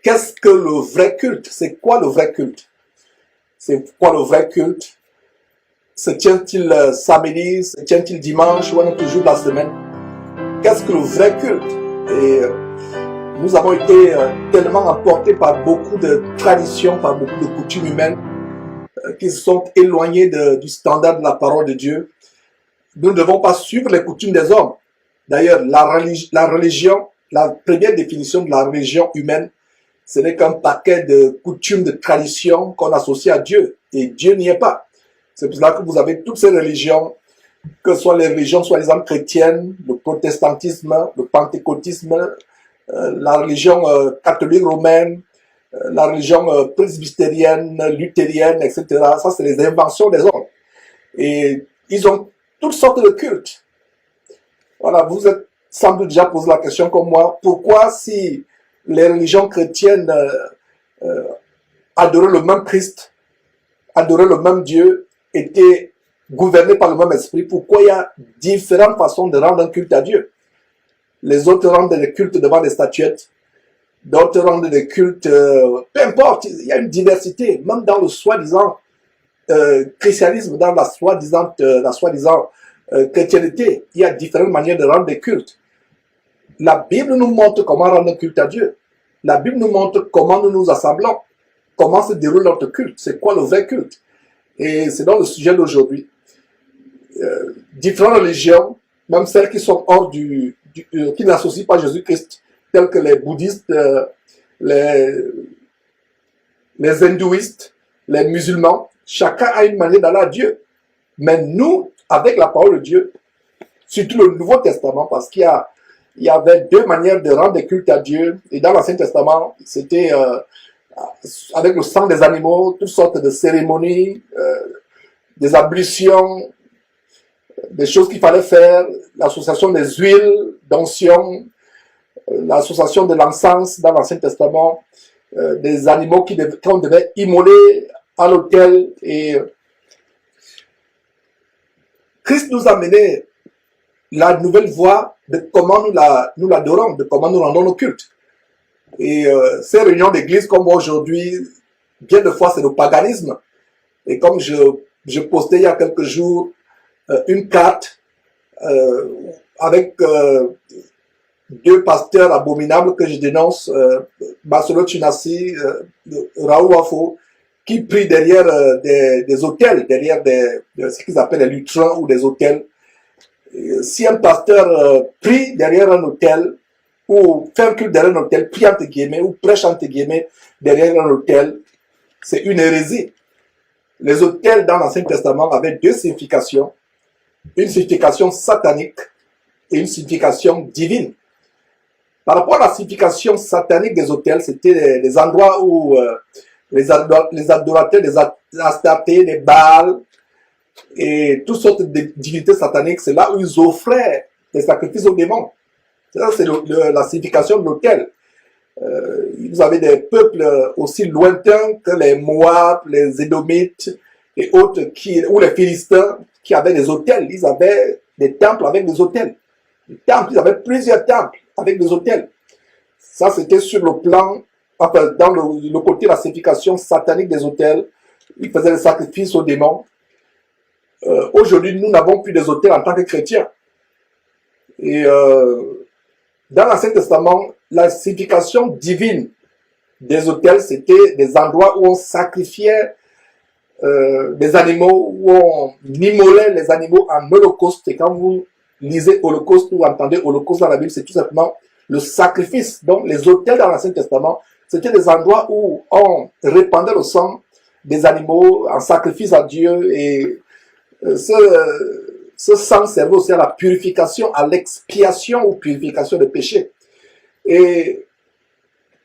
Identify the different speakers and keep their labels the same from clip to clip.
Speaker 1: qu'est-ce que le vrai culte? C'est quoi le vrai culte? C'est quoi le vrai culte? Se tient-il samedi? Se tient-il dimanche? Ou un autre jour de la semaine? Qu'est-ce que le vrai culte? Et nous avons été tellement emportés par beaucoup de traditions, par beaucoup de coutumes humaines qui se sont éloignées du standard de la parole de Dieu. Nous ne devons pas suivre les coutumes des hommes. D'ailleurs, la religion, la première définition de la religion humaine, ce n'est qu'un paquet de coutumes, de traditions qu'on associe à Dieu. Et Dieu n'y est pas. C'est pour cela que vous avez toutes ces religions, que ce soit les religions soi-disant chrétiennes, le protestantisme, le pentecôtisme, la religion catholique romaine, la religion presbytérienne, luthérienne, etc. Ça, c'est les inventions des hommes. Et ils ont toutes sortes de cultes. Voilà, vous êtes sans doute déjà posé la question comme moi, pourquoi si les religions chrétiennes adoraient le même Christ, adoraient le même Dieu, étaient gouvernées par le même esprit, pourquoi il y a différentes façons de rendre un culte à Dieu? Les autres rendent des cultes devant des statuettes, d'autres rendent des cultes, peu importe, il y a une diversité, même dans le soi-disant christianisme, dans la soi-disant chrétienté, il y a différentes manières de rendre des cultes. La Bible nous montre comment rendre un culte à Dieu. La Bible nous montre comment nous nous assemblons, comment se déroule notre culte, c'est quoi le vrai culte. Et c'est dans le sujet d'aujourd'hui. Différentes religions, même celles qui sont hors qui n'associent pas Jésus-Christ, telles que les bouddhistes, les hindouistes, les musulmans, chacun a une manière d'aller à Dieu. Mais nous, avec la parole de Dieu, surtout le Nouveau Testament, parce qu'il y avait deux manières de rendre des cultes à Dieu. Et dans l'Ancien Testament, c'était avec le sang des animaux, toutes sortes de cérémonies, des ablutions, des choses qu'il fallait faire, l'association des huiles d'onction, l'association de l'encens dans l'Ancien Testament, des animaux qu'on devait immoler à l'autel. Et Christ nous a mené la nouvelle voie de comment nous l'adorons, de comment nous rendons nos cultes. Et ces réunions d'église comme moi aujourd'hui, bien de fois c'est le paganisme. Et comme je postais il y a quelques jours une carte avec deux pasteurs abominables que je dénonce, Marcelo Chinassi, Raoul Wafo, qui prient derrière des hôtels, derrière ce qu'ils appellent les lutrins ou des hôtels. Si un pasteur prie derrière un hôtel, ou fait un culte derrière un hôtel, prie entre guillemets, ou prêche entre guillemets derrière un hôtel, c'est une hérésie. Les hôtels dans l'Ancien Testament avaient deux significations, une signification satanique et une signification divine. Par rapport à la signification satanique des hôtels, c'était les endroits où les adorateurs des Astartés, des Baals et toutes sortes de divinités sataniques, c'est là où ils offraient des sacrifices aux démons. Ça, c'est la signification de l'autel. Vous avez des peuples aussi lointains que les Moab, les Édomites et autres, ou les Philistins, qui avaient des autels. Ils avaient des temples avec des autels. Ils avaient plusieurs temples avec des autels. Ça, c'était sur le plan, enfin, dans le côté de la signification satanique des autels. Ils faisaient des sacrifices aux démons. Aujourd'hui, nous n'avons plus des autels en tant que chrétiens. Et dans l'Ancien Testament, la signification divine des autels, c'était des endroits où on sacrifiait des animaux, où on immolait les animaux en holocauste. Et quand vous lisez holocauste ou entendez holocauste dans la Bible, c'est tout simplement le sacrifice. Donc les autels dans l'Ancien Testament, c'était des endroits où on répandait le sang des animaux en sacrifice à Dieu. Et ce sang servait aussi à la purification, à l'expiation ou purification des péchés. Et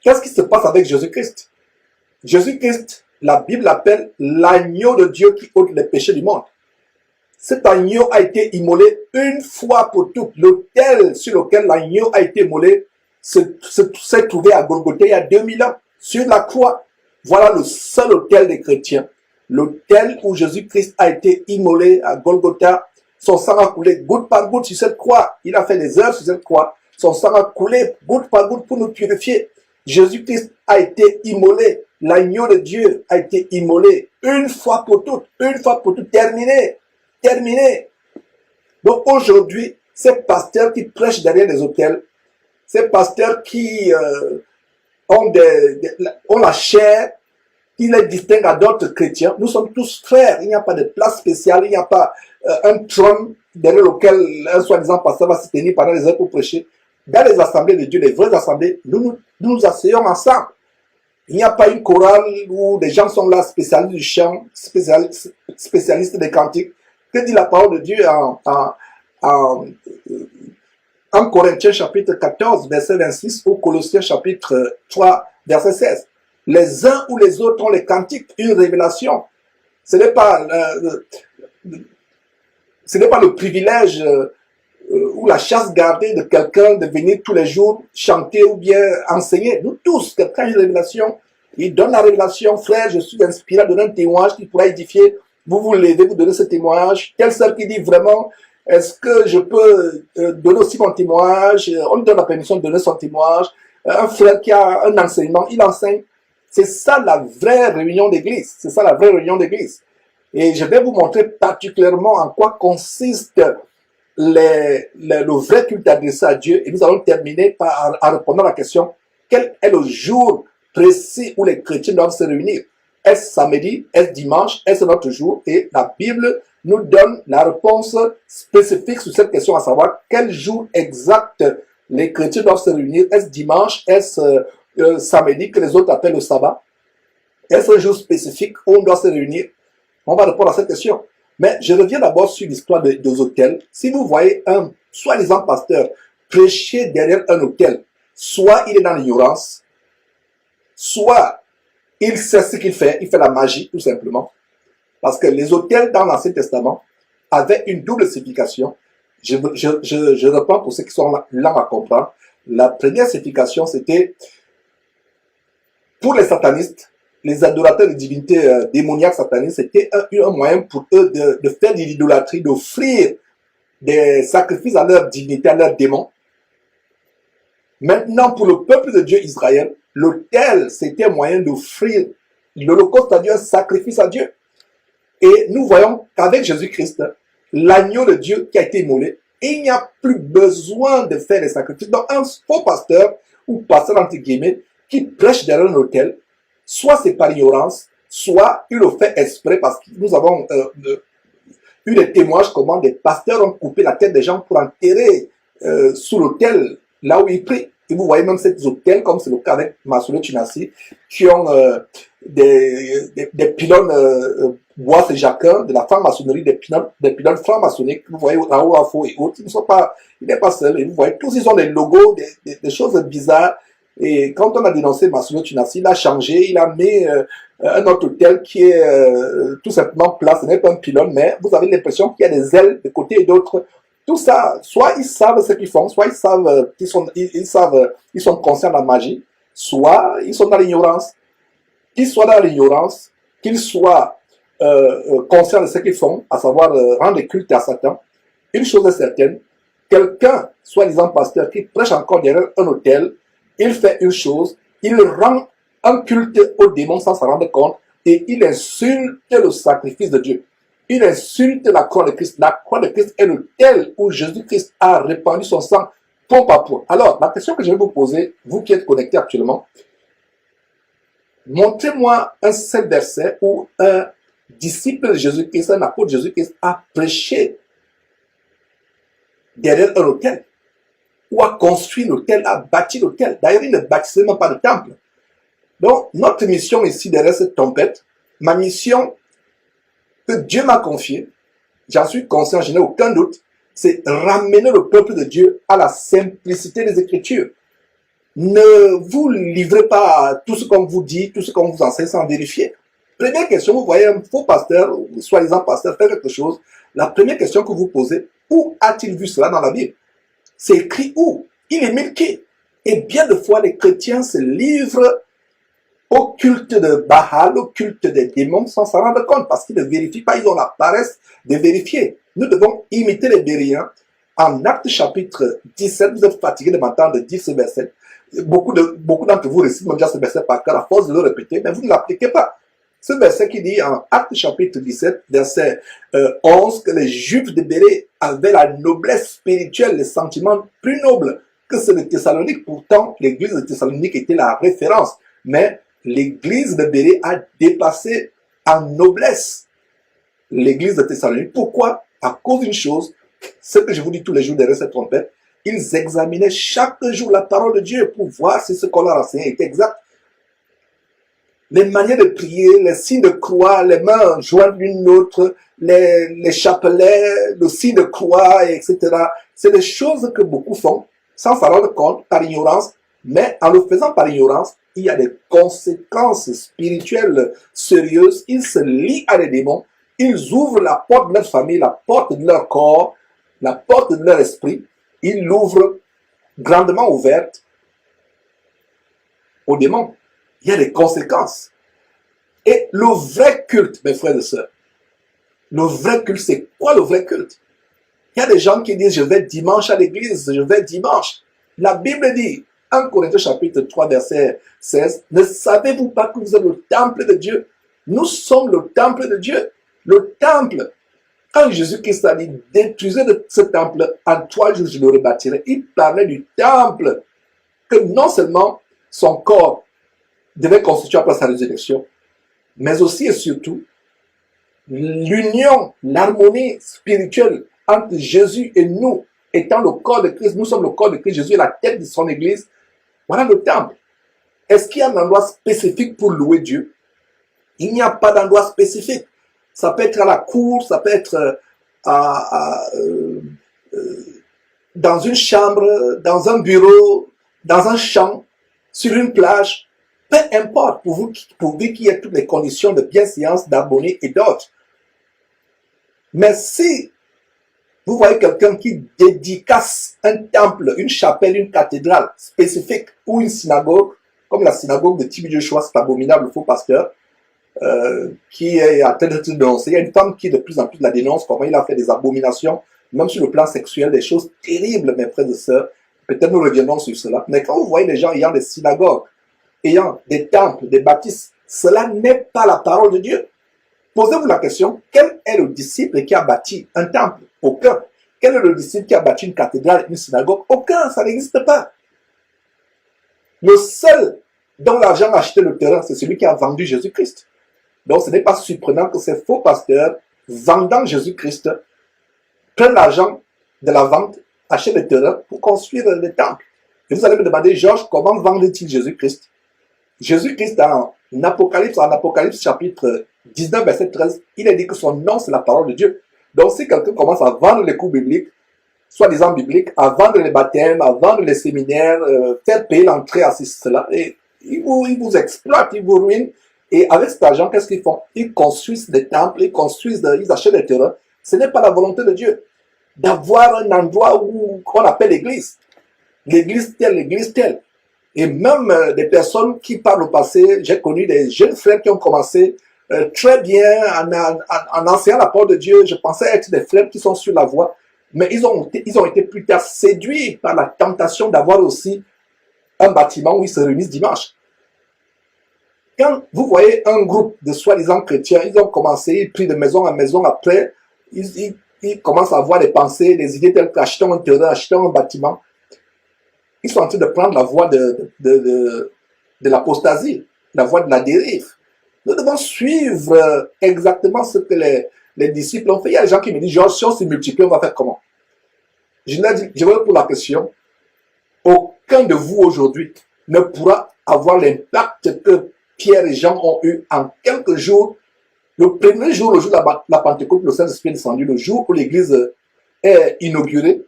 Speaker 1: qu'est-ce qui se passe avec Jésus-Christ? Jésus-Christ, la Bible l'appelle l'agneau de Dieu qui ôte les péchés du monde. Cet agneau a été immolé une fois pour toutes. L'autel sur lequel l'agneau a été immolé s'est trouvé à Golgotha il y a 2000 ans, sur la croix. Voilà le seul autel des chrétiens. L'autel où Jésus-Christ a été immolé à Golgotha. Son sang a coulé goutte par goutte sur cette croix. Il a fait des heures sur cette croix. Son sang a coulé goutte par goutte pour nous purifier. Jésus-Christ a été immolé. L'agneau de Dieu a été immolé une fois pour toutes, terminé, terminé. Donc aujourd'hui, ces pasteurs qui prêchent derrière les autels, ces pasteurs qui ont la chair, qui les distingue à d'autres chrétiens, nous sommes tous frères. Il n'y a pas de place spéciale, il n'y a pas un trône derrière lequel un soi-disant pasteur va se tenir pendant les heures pour prêcher. Dans les assemblées de Dieu, les vraies assemblées, nous nous asseyons ensemble. Il n'y a pas une chorale où des gens sont là, spécialistes du chant, spécialistes des cantiques. Que dit la parole de Dieu en Corinthiens chapitre 14, verset 26, ou Colossiens chapitre 3, verset 16. Les uns ou les autres ont les cantiques, une révélation. Ce n'est pas le privilège ou la chasse gardée de quelqu'un de venir tous les jours chanter ou bien enseigner. Nous tous, quelqu'un a une révélation, il donne la révélation, frère, je suis inspiré à donner un témoignage qui pourra édifier. Vous vous levez, vous donnez ce témoignage. Telle sœur qui dit vraiment, est-ce que je peux donner aussi mon témoignage? On lui donne la permission de donner son témoignage. Un frère qui a un enseignement, il enseigne. C'est ça la vraie réunion d'église. C'est ça la vraie réunion d'église. Et je vais vous montrer particulièrement en quoi consiste le vrai culte adressé à Dieu. Et nous allons terminer par à répondre à la question, quel est le jour précis où les chrétiens doivent se réunir? Est-ce samedi? Est-ce dimanche? Est-ce notre jour? Et la Bible nous donne la réponse spécifique sur cette question, à savoir quel jour exact les chrétiens doivent se réunir. Est-ce dimanche? Est-ce samedi que les autres appellent le sabbat? Est-ce un jour spécifique où on doit se réunir? On va répondre à cette question. Mais je reviens d'abord sur l'histoire des hôtels. Si vous voyez un soi-disant pasteur prêcher derrière un hôtel, soit il est dans l'ignorance, soit il sait ce qu'il fait la magie tout simplement. Parce que les hôtels dans l'Ancien Testament avaient une double signification. Je reprends pour ceux qui sont là à comprendre. La première signification, c'était pour les satanistes, les adorateurs de divinités démoniaques satanistes, c'était un moyen pour eux de faire de l'idolâtrie, d'offrir des sacrifices à leur divinité, à leurs démons. Maintenant, pour le peuple de Dieu Israël, l'autel, c'était un moyen d'offrir l'holocauste à Dieu, un sacrifice à Dieu. Et nous voyons qu'avec Jésus-Christ, l'agneau de Dieu qui a été immolé, il n'y a plus besoin de faire des sacrifices. Donc, un faux pasteur, ou pasteur entre guillemets, qui prêche derrière un autel, soit c'est par ignorance, soit il le fait exprès, parce que nous avons eu des témoignages comment des pasteurs ont coupé la tête des gens pour enterrer sous l'autel, là où ils prient. Et vous voyez même ces hôtels, comme c'est le cas avec Massoulou Tunassi, qui ont des pylônes bois et jacquin, de la franc-maçonnerie, des pylônes franc-maçonniques, vous voyez, Raoult et autres, il n'est pas seul, et vous voyez, tous ils ont des logos, des choses bizarres. Et quand on a dénoncé Massoulou Tunassi, il a changé, il a mis un autre hôtel qui est tout simplement plat, ce n'est pas un pylône, mais vous avez l'impression qu'il y a des ailes de côté et d'autre. Tout ça, soit ils savent ce qu'ils font, soit ils savent qu'ils sont conscients de la magie, soit ils sont dans l'ignorance. Qu'ils soient dans l'ignorance, qu'ils soient conscients de ce qu'ils font, à savoir rendre culte à Satan, une chose est certaine, quelqu'un, soi-disant pasteur, qui prêche encore derrière un hôtel, il fait une chose, il rend un culte au démon sans s'en rendre compte, et il insulte le sacrifice de Dieu. Il insulte la croix de Christ. La croix de Christ est l'autel où Jésus-Christ a répandu son sang pompe à point. Alors, la question que je vais vous poser, vous qui êtes connectés actuellement, montrez-moi un seul verset où un disciple de Jésus-Christ, un apôtre de Jésus-Christ a prêché derrière un autel, ou a construit l'autel, a bâti l'autel. D'ailleurs, il ne bâtissait même pas de temple. Donc, notre mission ici derrière cette tempête, ma mission que Dieu m'a confiée, j'en suis conscient, je n'ai aucun doute, c'est ramener le peuple de Dieu à la simplicité des Écritures. Ne vous livrez pas à tout ce qu'on vous dit, tout ce qu'on vous enseigne sans vérifier. Première question, vous voyez un faux pasteur, ou soi-disant pasteur, faire quelque chose. La première question que vous posez, où a-t-il vu cela dans la Bible? C'est écrit où? Il est milqué. Et bien de fois, les chrétiens se livrent au culte de Baal, au culte des démons, sans s'en rendre compte, parce qu'ils ne vérifient pas, ils ont la paresse de vérifier. Nous devons imiter les Béréens. En Actes chapitre 17, vous êtes fatigués de m'entendre dire ce verset. Beaucoup d'entre vous récitent même déjà ce verset par cœur à force de le répéter, mais vous ne l'appliquez pas. Ce verset qui dit en Actes chapitre 17, verset 11, que les Juifs de Bérée avaient la noblesse spirituelle, les sentiments plus nobles que ceux de Thessalonique. Pourtant, l'église de Thessalonique était la référence. Mais l'église de Bérée a dépassé en noblesse l'église de Thessalonique. Pourquoi? À cause d'une chose, ce que je vous dis tous les jours derrière cette trompette, ils examinaient chaque jour la parole de Dieu pour voir si ce qu'on leur enseignait était exact. Les manières de prier, les signes de croix, les mains jointes l'une l'autre, les chapelets, le signe de croix, etc. C'est des choses que beaucoup font sans s'en rendre compte, par ignorance, mais en le faisant par ignorance, il y a des conséquences spirituelles sérieuses. Ils se lient à des démons, ils ouvrent la porte de leur famille, la porte de leur corps, la porte de leur esprit, ils l'ouvrent grandement ouverte aux démons. Il y a des conséquences. Et le vrai culte, mes frères et sœurs, le vrai culte, c'est quoi le vrai culte? Il y a des gens qui disent, je vais dimanche à l'église, je vais dimanche. La Bible dit, 1 Corinthiens chapitre 3, verset 16, ne savez-vous pas que vous êtes le temple de Dieu? Nous sommes le temple de Dieu. Le temple. Quand Jésus-Christ a dit, détruisez ce temple, en 3 jours je le rebâtirai, il parlait du temple, que non seulement son corps devait constituer après sa résurrection, mais aussi et surtout l'union, l'harmonie spirituelle entre Jésus et nous, étant le corps de Christ. Nous sommes le corps de Christ, Jésus est la tête de son église. Voilà le temple. Est-ce qu'il y a un endroit spécifique pour louer Dieu? Il n'y a pas d'endroit spécifique. Ça peut être à la cour, ça peut être dans une chambre, dans un bureau, dans un champ, sur une plage. Peu importe, pourvu qu'il y ait toutes les conditions de bienséance, d'harmonie et d'autres. Mais si vous voyez quelqu'un qui dédicace un temple, une chapelle, une cathédrale spécifique ou une synagogue, comme la synagogue de Tibi Joshua, cet abominable faux pasteur, qui est en train d'être dénoncé. Il y a une femme qui de plus en plus la dénonce, comment il a fait des abominations, même sur le plan sexuel, des choses terribles, mes frères et sœurs. Peut-être nous reviendrons sur cela. Mais quand vous voyez les gens ayant des synagogues, ayant des temples, des bâtisses, cela n'est pas la parole de Dieu. Posez-vous la question, quel est le disciple qui a bâti un temple? Aucun. Quel est le disciple qui a bâti une cathédrale, une synagogue? Aucun, ça n'existe pas. Le seul dont l'argent a acheté le terrain, c'est celui qui a vendu Jésus-Christ. Donc ce n'est pas surprenant que ces faux pasteurs, vendant Jésus-Christ, prennent l'argent de la vente, achètent le terrain pour construire le temple. Et vous allez me demander, Georges, comment vendent-ils Jésus-Christ? Jésus-Christ, en Apocalypse chapitre 19, verset 13, il a dit que son nom, c'est la parole de Dieu. Donc, si quelqu'un commence à vendre les cours bibliques, soi-disant bibliques, à vendre les baptêmes, à vendre les séminaires, faire payer l'entrée à cela, et ils vous exploitent, ils vous ruinent. Et avec cet argent, qu'est-ce qu'ils font? Ils construisent des temples, ils achètent des terrains. Ce n'est pas la volonté de Dieu d'avoir un endroit qu'on appelle l'église. L'église telle. Et même des personnes qui, par le passé, j'ai connu des jeunes frères qui ont commencé très bien en enseignant la parole de Dieu. Je pensais être des frères qui sont sur la voie, mais ils ont été plus tard séduits par la tentation d'avoir aussi un bâtiment où ils se réunissent dimanche. Quand vous voyez un groupe de soi-disant chrétiens, ils ont commencé, ils prient de maison en maison, après, ils commencent à avoir des pensées, des idées telles qu'achetons un terrain, achetons un bâtiment. Ils sont en train de prendre la voie de l'apostasie, la voie de la dérive. Nous devons suivre exactement ce que les disciples ont fait. Il y a des gens qui me disent, Georges, si on se multiplie, on va faire comment? Je vais pour la question. Aucun de vous aujourd'hui ne pourra avoir l'impact que Pierre et Jean ont eu en quelques jours. Le premier jour, le jour de la Pentecôte, le Saint-Esprit est descendu, le jour où l'église est inaugurée,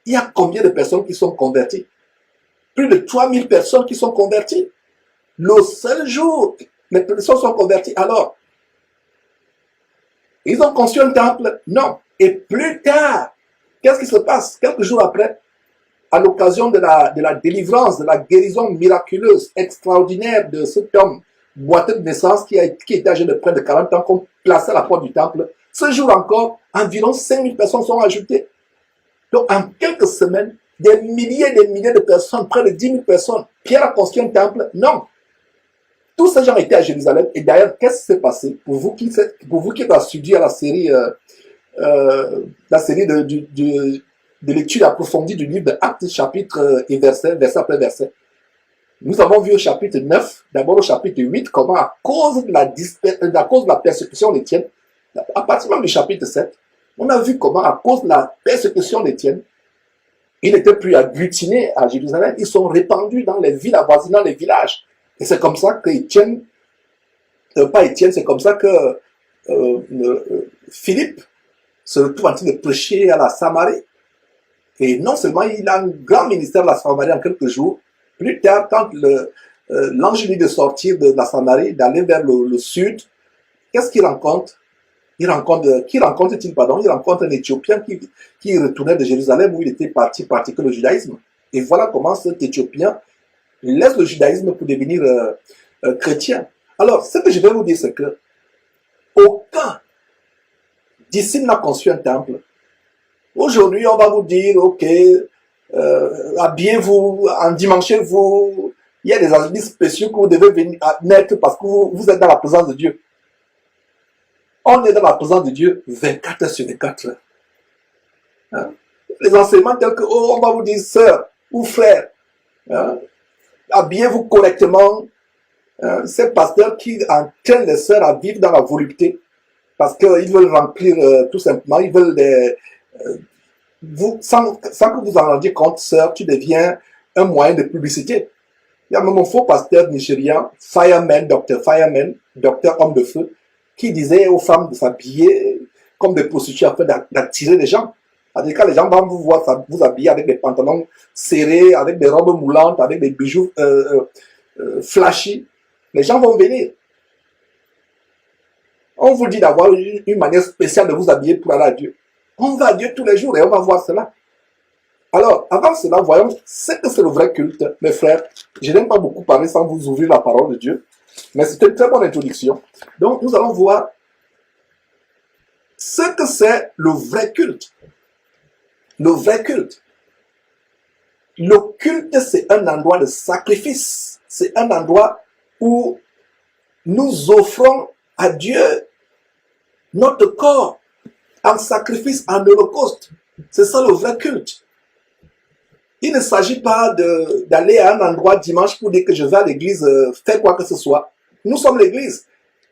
Speaker 1: il y a combien de personnes qui sont converties? Plus de 3000 personnes qui sont converties. Le seul jour, les personnes sont converties. Alors, ils ont construit un temple? Non. Et plus tard, qu'est-ce qui se passe? Quelques jours après, à l'occasion de la délivrance, de la guérison miraculeuse, extraordinaire de cet homme boiteux de naissance qui était âgé de près de 40 ans, qu'on plaçait à la porte du temple, ce jour encore, environ 5000 personnes sont ajoutées. Donc, en quelques semaines, des milliers de personnes, près de 10 000 personnes. Pierre a construit un temple. Non. Tous ces gens étaient à Jérusalem. Et d'ailleurs, qu'est-ce qui s'est passé pour vous qui êtes assidus à la série de lecture approfondie du livre de Actes, chapitre et verset après verset. Nous avons vu au chapitre 9, d'abord au chapitre 8, comment à cause de la persécution d'Étienne, à partir même du chapitre 7, on a vu comment à cause de la persécution d'Étienne, ils n'étaient plus agglutinés à Jérusalem, ils sont répandus dans les villes avoisinant les villages. Et c'est comme ça que c'est comme ça que Philippe se retrouve en train de prêcher à la Samarie. Et non seulement il a un grand ministère de la Samarie en quelques jours, plus tard, quand l'ange lui dit de sortir de la Samarie, d'aller vers le sud, qu'est-ce qu'il rencontre? Il rencontre un Éthiopien qui retournait de Jérusalem où il était parti pratiquer le judaïsme. Et voilà comment cet Éthiopien laisse le judaïsme pour devenir chrétien. Alors, ce que je vais vous dire, c'est que aucun disciple n'a conçu un temple. Aujourd'hui, on va vous dire, ok, habillez-vous, endimanchez-vous. Il y a des habits spéciaux que vous devez venir mettre parce que vous êtes dans la présence de Dieu. On est dans la présence de Dieu 24 heures sur 24 heures. Hein? Les enseignements tels que, on va vous dire, sœur ou frère, hein? Habillez-vous correctement. Hein? Ces pasteurs qui entraînent les sœurs à vivre dans la volupté parce qu'ils veulent remplir tout simplement, ils veulent sans que vous en rendiez compte, sœur, tu deviens un moyen de publicité. Il y a même un faux pasteur nigérian, docteur homme de feu, qui disait aux femmes de s'habiller comme des prostituées afin d'attirer les gens. C'est-à-dire quand les gens vont vous voir vous habiller avec des pantalons serrés, avec des robes moulantes, avec des bijoux flashy, les gens vont venir. On vous dit d'avoir une manière spéciale de vous habiller pour aller à Dieu. On va à Dieu tous les jours et on va voir cela. Alors, avant cela, voyons ce que c'est le vrai culte, mes frères. Je n'aime pas beaucoup parler sans vous ouvrir la parole de Dieu, mais c'est une très bonne introduction. Donc, nous allons voir ce que c'est le vrai culte. Le vrai culte. Le culte, c'est un endroit de sacrifice. C'est un endroit où nous offrons à Dieu notre corps en sacrifice, en holocauste. C'est ça le vrai culte. Il ne s'agit pas d'aller à un endroit dimanche pour dire que je vais à l'église faire quoi que ce soit. Nous sommes l'église.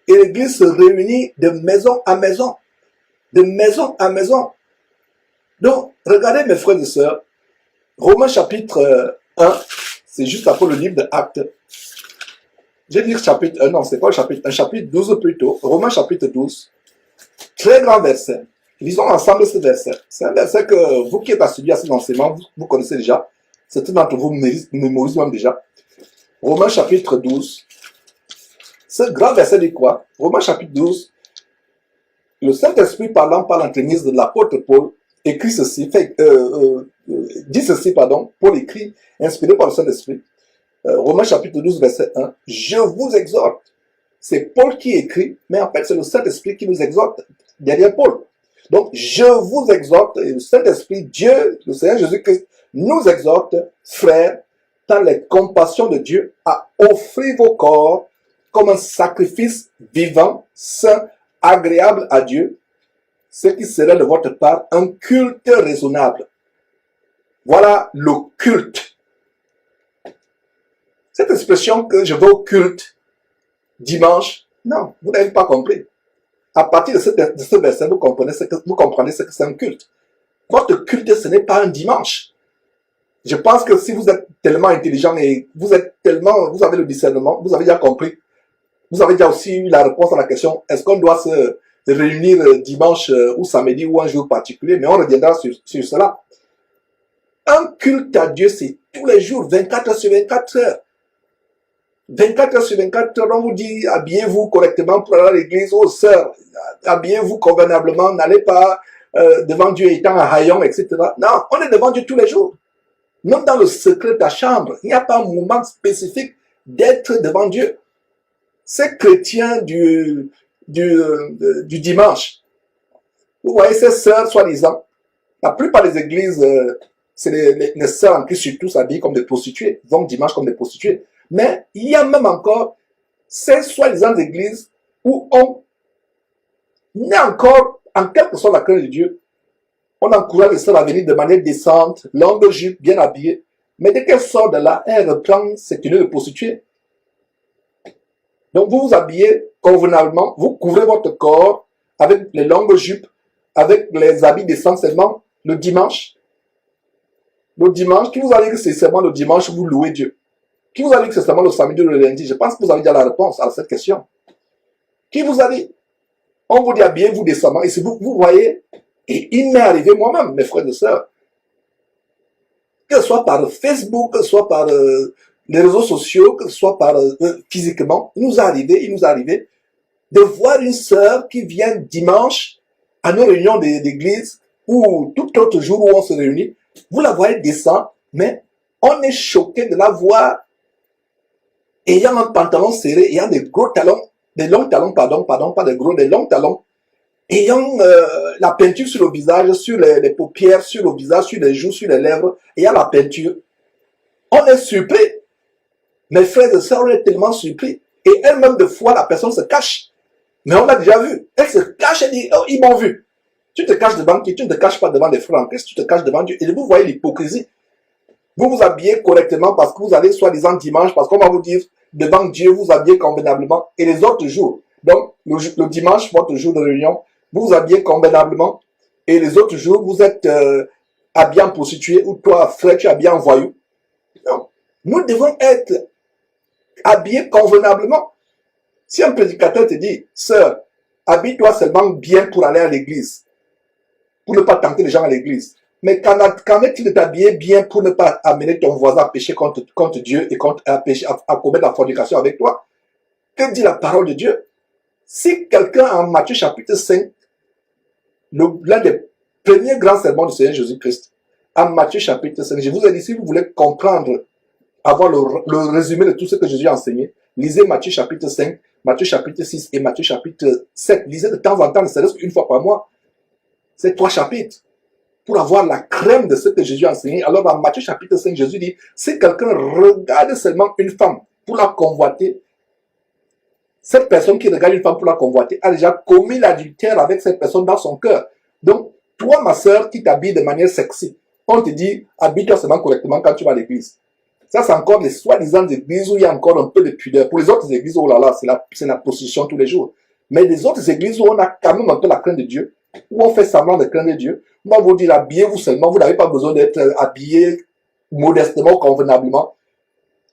Speaker 1: Et l'église se réunit de maison à maison. De maison à maison. Donc, regardez mes frères et sœurs. Romains chapitre 1, c'est juste après le livre de Actes. Je vais dire chapitre 1, non, c'est pas le chapitre 1, chapitre 12 plutôt. Romains chapitre 12. Très grand verset. Lisons ensemble ce verset. C'est un verset que vous qui êtes assidus à cet enseignement, vous connaissez déjà. Certains d'entre vous mémorisent même déjà. Romains chapitre 12. Ce grand verset dit quoi? Romains chapitre 12. Le Saint-Esprit parlant par l'entremise de l'apôtre Paul écrit ceci, dit ceci, pardon, Paul écrit, inspiré par le Saint-Esprit. Romains chapitre 12, verset 1. Je vous exhorte. C'est Paul qui écrit, mais en fait c'est le Saint-Esprit qui nous exhorte derrière Paul. Donc, je vous exhorte, et le Saint-Esprit, Dieu, le Seigneur Jésus-Christ, nous exhorte, frères, dans les compassions de Dieu, à offrir vos corps comme un sacrifice vivant, saint, agréable à Dieu, ce qui serait de votre part un culte raisonnable. Voilà le culte. Cette expression que je vais au culte dimanche, non, vous n'avez pas compris. À partir de ce verset, vous comprenez ce que c'est un culte. Votre culte, ce n'est pas un dimanche. Je pense que si vous êtes tellement intelligent et vous avez le discernement, vous avez déjà compris. Vous avez déjà aussi eu la réponse à la question, est-ce qu'on doit se réunir dimanche ou samedi ou un jour particulier, mais on reviendra sur cela. Un culte à Dieu, c'est tous les jours, 24 heures sur 24 heures. 24 heures sur 24 heures, on vous dit, habillez-vous correctement pour aller à l'église, aux sœurs, habillez-vous convenablement, n'allez pas devant Dieu étant un haillon, etc. Non, on est devant Dieu tous les jours. Même dans le secret de ta chambre, il n'y a pas un moment spécifique d'être devant Dieu. Ces chrétiens du dimanche, vous voyez ces sœurs soi-disant, la plupart des églises c'est les sœurs en Christ surtout s'habillent comme des prostituées, vont dimanche comme des prostituées. Mais il y a même encore ces soi-disant églises où on est encore, en quelque sorte, la crainte de Dieu. On encourage les sœurs à venir de manière décente, longue jupe, bien habillée. Mais dès qu'elle sort de là, elle reprend ses tenues de prostituée. Donc vous vous habillez convenablement, vous couvrez votre corps avec les longues jupes, avec les habits décents seulement le dimanche. Le dimanche, qui vous a dit que c'est seulement le dimanche où vous louez Dieu? Qui vous a dit que c'est seulement le samedi ou le lundi? Je pense que vous avez déjà la réponse à cette question. Qui vous a dit? On vous dit habillez-vous décemment. Et si vous voyez, et il m'est arrivé moi-même, mes frères et sœurs, que ce soit par Facebook, que ce soit par les réseaux sociaux, que ce soit par physiquement, il nous est arrivé de voir une sœur qui vient dimanche à nos réunions d'église ou tout autre jour où on se réunit. Vous la voyez descendre, mais on est choqué de la voir ayant un pantalon serré, ayant des gros talons, des longs talons, pardon, pas des gros, des longs talons, ayant la peinture sur le visage, sur les paupières, sur le visage, sur les joues, sur les lèvres, ayant la peinture. On est surpris. Mes frères et sœurs, on est tellement surpris. Et elle-même, de fois, la personne se cache. Mais on l'a déjà vu. Elle se cache, elle dit, oh, ils m'ont vu. Tu te caches devant qui? Tu ne te caches pas devant les frères en Christ, tu te caches devant Dieu. Et vous voyez l'hypocrisie. Vous vous habillez correctement parce que vous allez soi-disant dimanche, parce qu'on va vous dire, devant Dieu, vous habillez convenablement. Et les autres jours, donc le dimanche, votre jour de réunion, vous vous habillez convenablement. Et les autres jours, vous êtes habillé en prostituée, ou toi, frère, tu es habillé en voyou. Donc, nous devons être habillés convenablement. Si un prédicateur te dit, sœur, habille-toi seulement bien pour aller à l'église, pour ne pas tenter les gens à l'église. Mais qu'en est-il de t'habiller bien pour ne pas amener ton voisin à pécher contre Dieu et à commettre la fornication avec toi? Que dit la parole de Dieu? Si quelqu'un en Matthieu chapitre 5, l'un des premiers grands sermons du Seigneur Jésus-Christ, en Matthieu chapitre 5, je vous ai dit, si vous voulez comprendre, avoir le résumé de tout ce que Jésus a enseigné, lisez Matthieu chapitre 5, Matthieu chapitre 6 et Matthieu chapitre 7. Lisez de temps en temps, ne serait-ce qu'une fois par mois. C'est 3 chapitres. Pour avoir la crème de ce que Jésus a enseigné. Alors dans Matthieu chapitre 5, Jésus dit, si quelqu'un regarde seulement une femme pour la convoiter, cette personne qui regarde une femme pour la convoiter a déjà commis l'adultère avec cette personne dans son cœur. Donc, toi, ma sœur, qui t'habille de manière sexy, on te dit, habille-toi seulement correctement quand tu vas à l'église. Ça, c'est encore les soi-disant églises où il y a encore un peu de pudeur. Pour les autres églises, oh là là, c'est la prostitution tous les jours. Mais les autres églises où on a quand même un peu la crainte de Dieu, où on fait semblant de craindre Dieu, on va vous dire, habillez-vous seulement, vous n'avez pas besoin d'être habillé modestement, convenablement.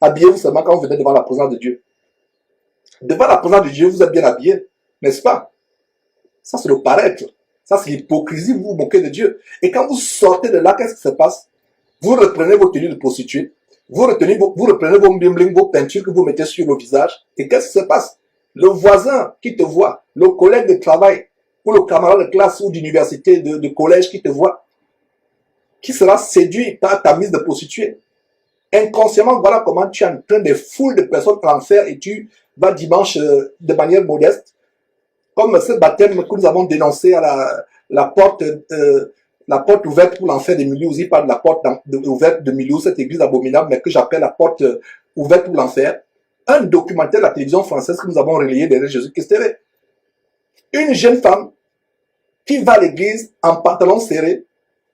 Speaker 1: Habillez-vous seulement quand vous venez devant la présence de Dieu. Devant la présence de Dieu, vous êtes bien habillé, n'est-ce pas? Ça, c'est le paraître. Ça, c'est l'hypocrisie, vous vous moquez de Dieu. Et quand vous sortez de là, qu'est-ce qui se passe? Vous reprenez vos tenues de prostituée, vous reprenez vos bling-bling, vos peintures que vous mettez sur le visage, et qu'est-ce qui se passe? Le voisin qui te voit, le collègue de travail, ou le camarade de classe ou d'université, de collège qui te voit, qui sera séduit par ta mise de prostituée. Inconsciemment, voilà comment tu es en train de fouler de personnes à l'enfer et tu vas dimanche de manière modeste, comme ce baptême que nous avons dénoncé à la porte ouverte pour l'enfer de Mulhouse. Il parle de la porte ouverte de Mulhouse, cette église abominable, mais que j'appelle la porte ouverte pour l'enfer. Un documentaire de la télévision française que nous avons relayé derrière Jésus-Christ TV. Une jeune femme qui va à l'église en pantalon serré,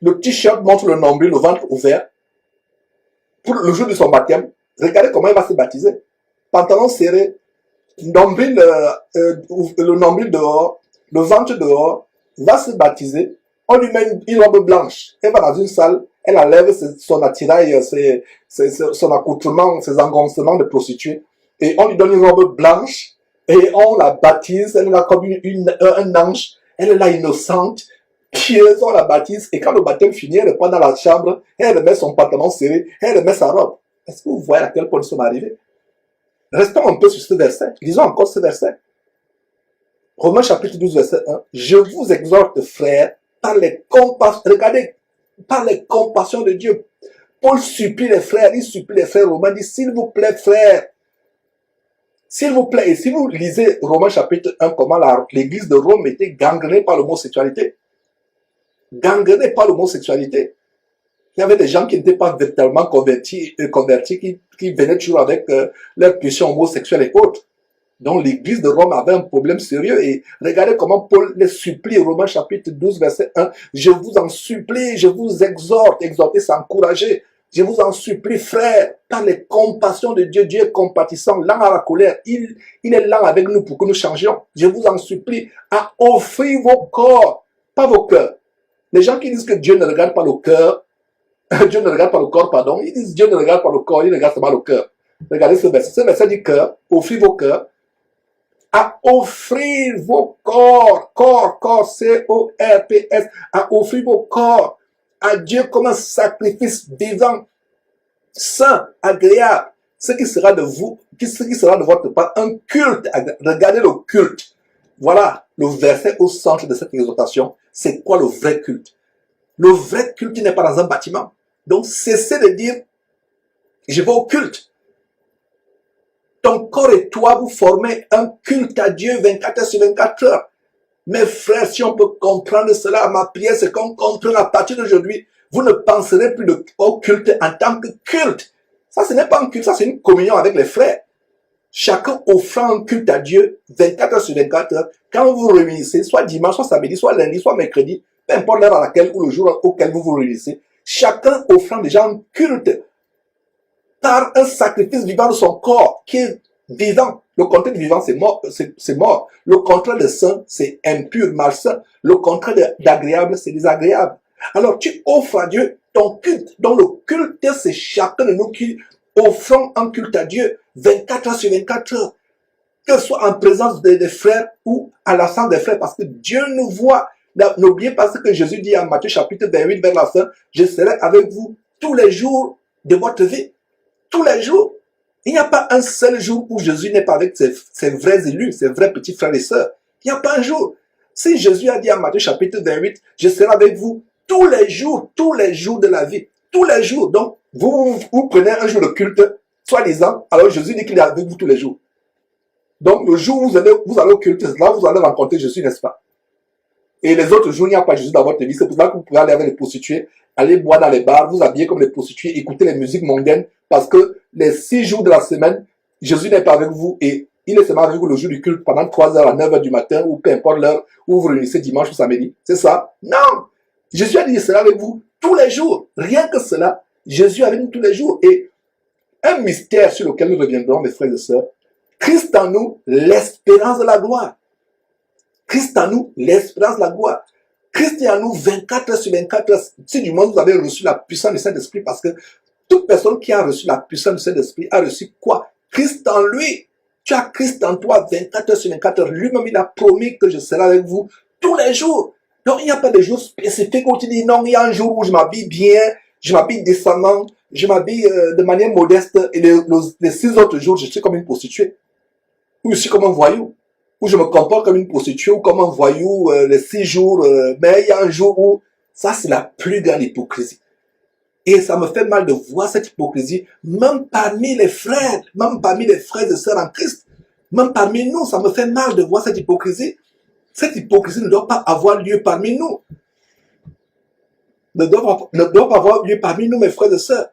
Speaker 1: le t-shirt montre le nombril, le ventre ouvert, pour le jour de son baptême. Regardez comment elle va se baptiser. Pantalon serré, nombril, le nombril dehors, le ventre dehors, va se baptiser. On lui met une robe blanche. Elle va dans une salle, elle enlève son attirail, son accoutrement, ses engoncements de prostituée. Et on lui donne une robe blanche et on la baptise. Elle est là comme un ange. Elle est là innocente, pieuse, on la baptise. Et quand le baptême finit, elle reprend dans la chambre, elle remet son pantalon serré, elle remet sa robe. Est-ce que vous voyez à quel point nous sommes arrivés? Restons un peu sur ce verset. Lisons encore ce verset. Romains chapitre 12, verset 1. Je vous exhorte, frères, par les compassions, regardez, par les compassions de Dieu. Paul supplie les frères, il supplie les frères romains, dit, s'il vous plaît, frères, s'il vous plaît, et si vous lisez Romains chapitre 1, comment l'église de Rome était gangrenée par l'homosexualité. Gangrenée par l'homosexualité. Il y avait des gens qui n'étaient pas véritablement convertis qui venaient toujours avec leurs pulsions homosexuelles et autres. Donc l'église de Rome avait un problème sérieux et regardez comment Paul les supplie, Romains chapitre 12, verset 1. Je vous en supplie, je vous exhorte, exhorter c'est encourager. Je vous en supplie, frères, par les compassions de Dieu, Dieu est compatissant, lent à la colère, il est lent avec nous pour que nous changions. Je vous en supplie à offrir vos corps, pas vos cœurs. Les gens qui disent que Dieu ne regarde pas le cœur, Dieu ne regarde pas le corps, pardon, ils disent Dieu ne regarde pas le corps, il regarde seulement le cœur. Regardez ce verset. Ce verset dit cœur, offrir vos cœurs, à offrir vos corps, corps, C-O-R-P-S, à offrir vos corps à Dieu comme un sacrifice vivant, saint, agréable, ce qui sera de vous, ce qui sera de votre part un culte. Regardez le culte. Voilà le verset au centre de cette exhortation. C'est quoi le vrai culte? Le vrai culte n'est pas dans un bâtiment. Donc cessez de dire, je vais au culte. Ton corps et toi, vous formez un culte à Dieu 24 heures sur 24 heures. Mes frères, si on peut comprendre cela, ma prière, c'est qu'on comprenne à partir d'aujourd'hui, vous ne penserez plus au culte en tant que culte. Ça, ce n'est pas un culte, ça, c'est une communion avec les frères. Chacun offrant un culte à Dieu 24 heures sur 24 heures. Quand vous vous réunissez, soit dimanche, soit samedi, soit lundi, soit mercredi, peu importe l'heure à laquelle ou le jour auquel vous vous réunissez, chacun offrant déjà un culte par un sacrifice vivant de son corps qui est vivant. Le contraire de vivant, c'est mort, c'est mort. Le contraire de saint, c'est impur, malsain. Le contraire d'agréable, c'est désagréable. Alors, tu offres à Dieu ton culte. Donc, le culte, c'est chacun de nous qui offrons un culte à Dieu 24 heures sur 24 heures. Que ce soit en présence des frères ou à l'absence des frères, parce que Dieu nous voit. N'oubliez pas ce que Jésus dit en Matthieu chapitre 28, vers la fin. Je serai avec vous tous les jours de votre vie. Tous les jours. Il n'y a pas un seul jour où Jésus n'est pas avec ses vrais élus, ses vrais petits frères et sœurs. Il n'y a pas un jour. Si Jésus a dit en Matthieu chapitre 28, je serai avec vous tous les jours de la vie. Tous les jours. Donc, vous prenez un jour de culte, soi-disant, alors Jésus dit qu'il est avec vous tous les jours. Donc, le jour où vous allez au culte, là, vous allez rencontrer Jésus, n'est-ce pas? Et les autres jours, il n'y a pas Jésus dans votre vie. C'est pour ça que vous pouvez aller avec les prostituées, aller boire dans les bars, vous habiller comme les prostituées, écouter les musiques mondaines, parce que les 6 jours de la semaine, Jésus n'est pas avec vous et il est seulement avec vous le jour du culte pendant 3 heures à 9 heures du matin ou peu importe l'heure où vous vous réunissez dimanche ou samedi. C'est ça? Non! Jésus a dit, il sera avec vous tous les jours. Rien que cela, Jésus est avec nous tous les jours. Et un mystère sur lequel nous reviendrons, mes frères et sœurs, Christ en nous, l'espérance de la gloire. Christ en nous, l'espérance de la gloire. Christ est en nous 24 heures sur 24 heures. Si du moins vous avez reçu la puissance du Saint-Esprit, parce que toute personne qui a reçu la puissance du Saint-Esprit a reçu quoi? Christ en lui. Tu as Christ en toi 24 heures sur 24 heures. Lui-même, il a promis que je serai avec vous tous les jours. Donc, il n'y a pas de jour spécifique où tu dis non, il y a un jour où je m'habille bien, je m'habille décemment, je m'habille de manière modeste et les 6 autres jours, je suis comme une prostituée. Ou je suis comme un voyou. Ou je me comporte comme une prostituée ou comme un voyou les 6 jours. Mais il y a un jour où ça, c'est la plus grande hypocrisie. Et ça me fait mal de voir cette hypocrisie, même parmi les frères et sœurs en Christ. Même parmi nous, ça me fait mal de voir cette hypocrisie. Cette hypocrisie ne doit pas avoir lieu parmi nous. Ne doit pas avoir lieu parmi nous, mes frères et sœurs.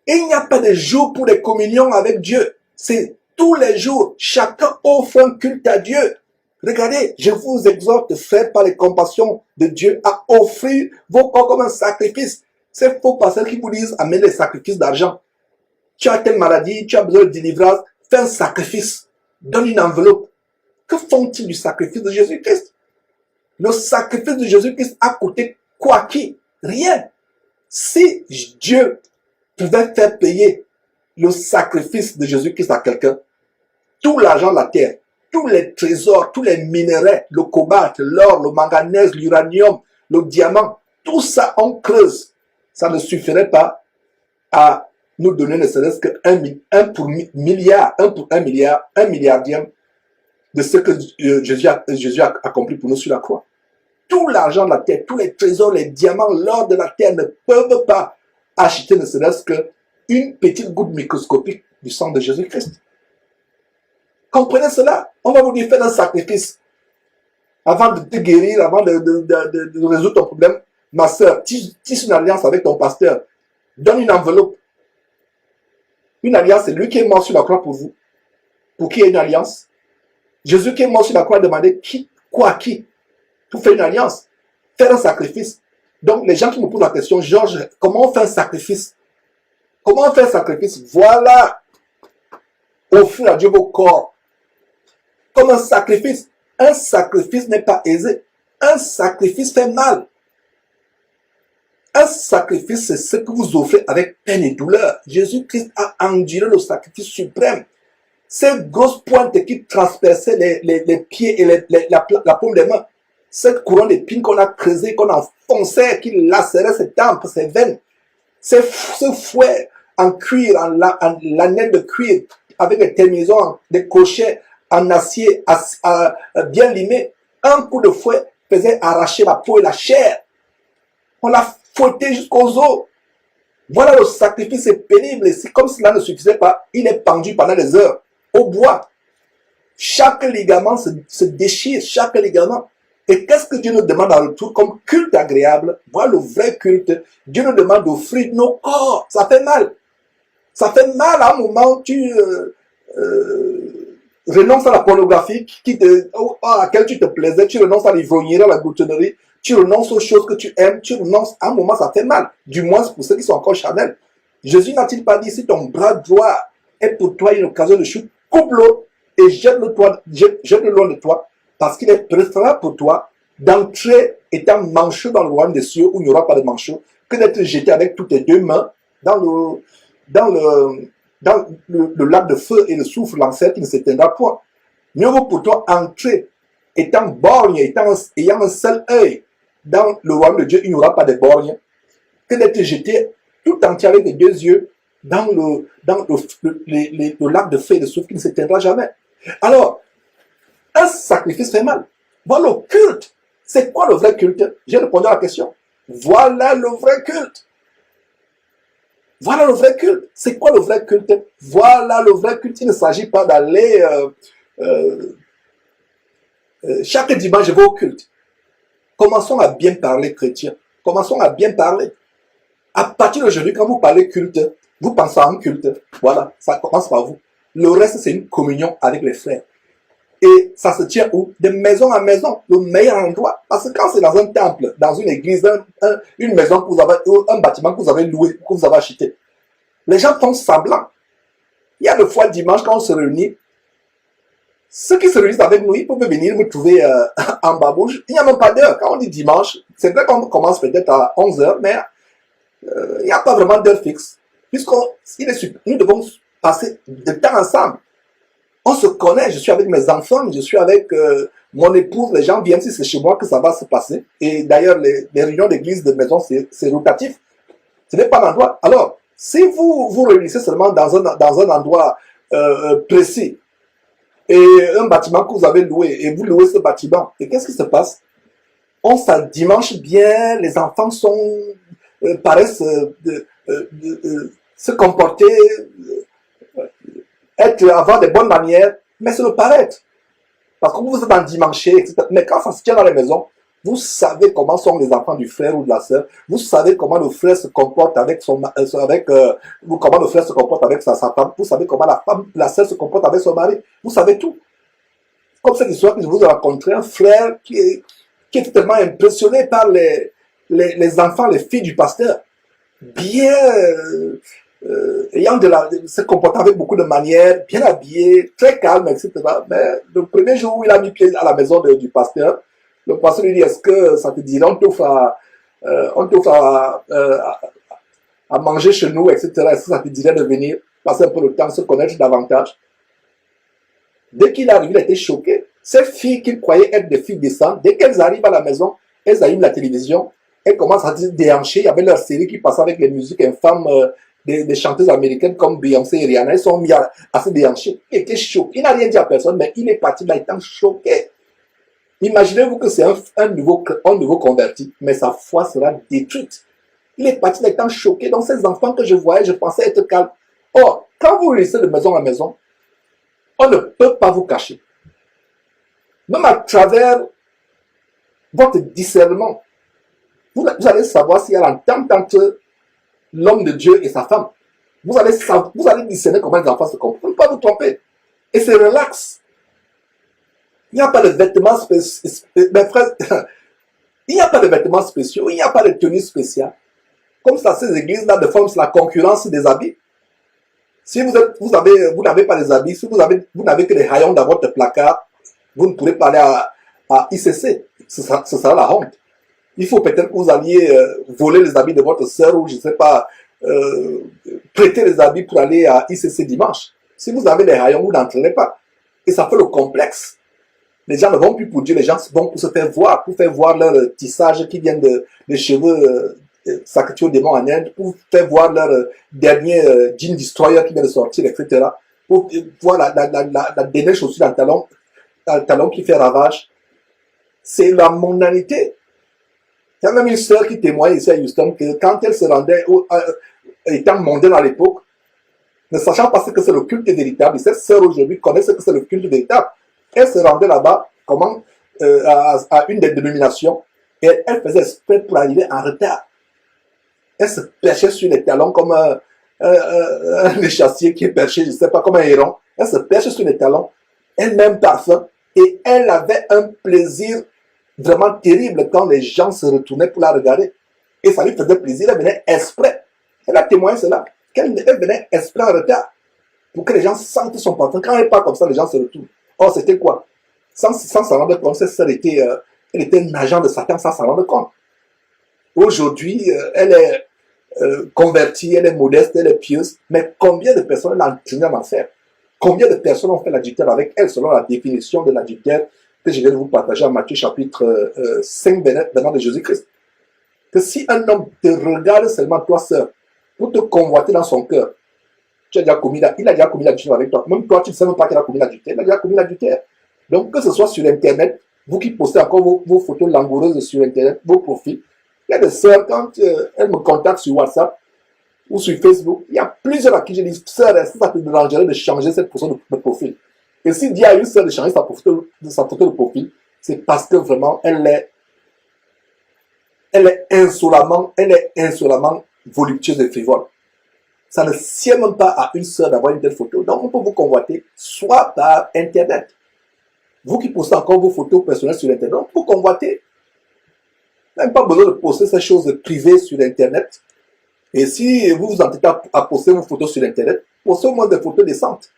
Speaker 1: Et il n'y a pas de jour pour les communions avec Dieu. C'est tous les jours. Chacun offre un culte à Dieu. Regardez, je vous exhorte, frères, par les compassions de Dieu, à offrir vos corps comme un sacrifice. C'est faux pasteurs qui vous disent, amène les sacrifices d'argent. Tu as telle maladie, tu as besoin de délivrance, fais un sacrifice. Donne une enveloppe. Que font-ils du sacrifice de Jésus-Christ? Le sacrifice de Jésus-Christ a coûté quoi qui? Rien. Si Dieu pouvait faire payer le sacrifice de Jésus-Christ à quelqu'un, tout l'argent de la terre, tous les trésors, tous les minéraux, le cobalt, l'or, le manganèse, l'uranium, le diamant, tout ça on creuse. Ça ne suffirait pas à nous donner ne serait-ce que 1 pour milliard, 1 pour 1 milliard, 1 milliardième de ce que Jésus a accompli pour nous sur la croix. Tout l'argent de la terre, tous les trésors, les diamants, l'or de la terre ne peuvent pas acheter ne serait-ce qu'une petite goutte microscopique du sang de Jésus-Christ. Comprenez cela. On va vous dire, faites un sacrifice. Avant de te guérir, avant de résoudre ton problème, ma soeur, tisse une alliance avec ton pasteur. Donne une enveloppe. Une alliance, c'est lui qui est mort sur la croix pour vous. Pour qu'il y ait une alliance. Jésus qui est mort sur la croix a demandé qui, quoi, qui, pour faire une alliance, faire un sacrifice. Donc, les gens qui me posent la question, Georges, comment on fait un sacrifice? Comment on fait un sacrifice? Voilà, offrir à Dieu vos corps. Comme un sacrifice. Un sacrifice n'est pas aisé. Un sacrifice fait mal. Un sacrifice, c'est ce que vous offrez avec peine et douleur. Jésus-Christ a enduré le sacrifice suprême. Ces grosses pointes qui transperçaient les pieds et la paume des mains. Cette couronne d'épines qu'on a creusée, qu'on a enfoncée, qui lacérait ses tempes, ses veines. Ce fouet en cuir, en laine de cuir, avec des terminaisons, des crochets en acier bien limés. Un coup de fouet faisait arracher la peau et la chair. On l'a fouetté jusqu'aux os. Voilà le sacrifice, c'est pénible. Et si comme cela ne suffisait pas, il est pendu pendant des heures au bois. Chaque ligament se déchire, chaque ligament. Et qu'est-ce que Dieu nous demande en retour comme culte agréable? Voilà le vrai culte. Dieu nous demande d'offrir nos corps. Ça fait mal. Ça fait mal à un moment, tu renonces à la pornographie à laquelle tu te plaisais, tu renonces à l'ivrognerie, à la gloutonnerie, tu renonces aux choses que tu aimes, tu renonces, à un moment ça fait mal. Du moins pour ceux qui sont encore charnels. Jésus n'a-t-il pas dit, si ton bras droit est pour toi une occasion de chute, coupe-le et jette-le loin de toi, parce qu'il est préférable pour toi d'entrer étant manchot dans le royaume des cieux où il n'y aura pas de manchot, que d'être jeté avec toutes tes deux mains dans le lac de feu et le soufre l'enfer qui ne s'éteindra point. Mieux vaut pour toi entrer étant borgne, ayant un seul œil dans le royaume de Dieu, il n'y aura pas de borgne, que d'être jeté tout entier avec les deux yeux dans le lac de feu et de soufre qui ne s'éteindra jamais. Alors, un sacrifice fait mal. Voilà le culte. C'est quoi le vrai culte? J'ai répondu à la question. Voilà le vrai culte. Voilà le vrai culte. C'est quoi le vrai culte? Voilà le vrai culte. Il ne s'agit pas d'aller chaque dimanche, je vais au culte. Commençons à bien parler chrétien. Commençons à bien parler. À partir d'aujourd'hui, quand vous parlez culte, vous pensez à un culte. Voilà, ça commence par vous. Le reste, c'est une communion avec les frères. Et ça se tient où? De maison à maison, le meilleur endroit. Parce que quand c'est dans un temple, dans une église, une maison que vous avez, un bâtiment que vous avez loué, que vous avez acheté, les gens font semblant. Il y a des fois dimanche, quand on se réunit, ceux qui se réunissent avec nous, ils peuvent venir me trouver en babouche. Il n'y a même pas d'heure. Quand on dit dimanche, c'est vrai qu'on commence peut-être à 11 h, mais il n'y a pas vraiment d'heure fixe. Nous devons passer de temps ensemble. On se connaît, je suis avec mes enfants, je suis avec mon épouse, les gens viennent, si c'est chez moi que ça va se passer. Et d'ailleurs, les réunions d'église de maison, c'est rotatif. Ce n'est pas l'endroit. Alors, si vous vous réunissez seulement dans un endroit précis, et un bâtiment que vous avez loué, et vous louez ce bâtiment, et qu'est-ce qui se passe? On s'endimanche bien, les enfants paraissent se comporter, avoir des bonnes manières, mais c'est le paraître. Parce que vous êtes endimanché, etc. Mais quand ça se tient dans les maisons, vous savez comment sont les enfants du frère ou de la sœur. Vous savez comment le frère se comporte avec comment le frère se comporte avec sa femme. Vous savez comment la sœur se comporte avec son mari. Vous savez tout. Comme cette histoire que je vous ai raconté, un frère qui était tellement impressionné par les enfants, les filles du pasteur, bien se comportant avec beaucoup de manières, bien habillé, très calme, etc. Mais le premier jour où il a mis pied à la maison du pasteur, le pasteur lui dit, est-ce que ça te dirait, on t'offre à manger chez nous, etc. Est-ce que ça te dirait de venir passer un peu de temps, se connaître davantage? Dès qu'il arrive, il a été choqué. Ces filles qu'il croyait être des filles décentes, dès qu'elles arrivent à la maison, elles allument la télévision, elles commencent à se déhancher. Il y avait leur série qui passait avec les musiques infâmes des chanteuses américaines comme Beyoncé et Rihanna. Elles sont mis à se déhancher. Il était choqué. Il n'a rien dit à personne, mais il est parti là étant choqué. Imaginez-vous que c'est un nouveau converti, mais sa foi sera détruite. Il est parti là étant choqué. Donc ces enfants que je voyais, je pensais être calme. Or, quand vous restez de maison en maison, on ne peut pas vous cacher. Même à travers votre discernement, vous allez savoir s'il y a l'entente entre l'homme de Dieu et sa femme. Vous allez discerner comment les enfants se comportent. Ne pas vous tromper. Et c'est relax. Il n'y a pas de vêtements spéciaux. Mes frères, il n'y a pas de vêtements spéciaux. Il n'y a pas de tenue spéciale. Comme ça, ces églises-là, de forme, c'est la concurrence des habits. Si vous n'avez pas les habits, si vous n'avez que les rayons dans votre placard, vous ne pourrez pas aller à ICC. Ce sera la honte. Il faut peut-être que vous alliez voler les habits de votre sœur ou, je ne sais pas, prêter les habits pour aller à ICC dimanche. Si vous avez les rayons, vous n'entraînez pas. Et ça fait le complexe. Les gens ne vont plus pour Dieu, les gens vont pour se faire voir, pour faire voir leur tissage qui vient des cheveux sacrifiés aux démons en Inde, pour faire voir leur dernier jean destroyer qui vient de sortir, etc. Pour voir la dernière chaussure dans le talon qui fait ravage. C'est la mondanité. Il y a même une sœur qui témoigne ici à Houston que quand elle se rendait, étant mondaine à l'époque, ne sachant pas ce que c'est le culte véritable, et cette sœur aujourd'hui connaît ce que c'est le culte véritable. Elle se rendait là-bas, à une des dénominations, et elle faisait exprès pour arriver en retard. Elle se perchait sur les talons comme un échassier qui est perché, je ne sais pas, comme un héron. Elle se perchait sur les talons, elle-même parfum, et elle avait un plaisir vraiment terrible quand les gens se retournaient pour la regarder. Et ça lui faisait plaisir, elle venait exprès. Elle a témoigné cela, qu'elle venait exprès en retard, pour que les gens sentent son parfum. Quand elle part comme ça, les gens se retournent. Or, c'était quoi? Sans s'en rendre compte, cette sœur elle était un agent de Satan sans s'en rendre compte. Aujourd'hui, elle est convertie, elle est modeste, elle est pieuse, mais combien de personnes l'ont entraînée à en faire? Combien de personnes ont fait l'adultère avec elle selon la définition de l'adultère que je viens de vous partager en Matthieu chapitre 5 venant de Jésus-Christ? Que si un homme te regarde seulement, toi, sœur, pour te convoiter dans son cœur, il a déjà commis l'adultère avec toi. Même toi, tu ne sais même pas qu'il a commis l'adultère. Il a déjà commis l'adultère. Donc, que ce soit sur Internet, vous qui postez encore vos photos langoureuses sur Internet, vos profils, il y a des sœurs, quand elles me contactent sur WhatsApp ou sur Facebook, il y a plusieurs à qui je dis, sœur, est-ce que ça te dérangerait de changer cette photo de profil? Et si Dieu a eu sœur de changer sa photo de profil, c'est parce que vraiment, elle est insolemment voluptueuse et frivole. Ça ne sied même pas à une sœur d'avoir une telle photo. Donc, on peut vous convoiter, soit par Internet. Vous qui postez encore vos photos personnelles sur Internet, on peut vous convoiter. Même pas besoin de poster ces choses privées sur Internet. Et si vous vous entêtez à poster vos photos sur Internet, postez au moins des photos décentes.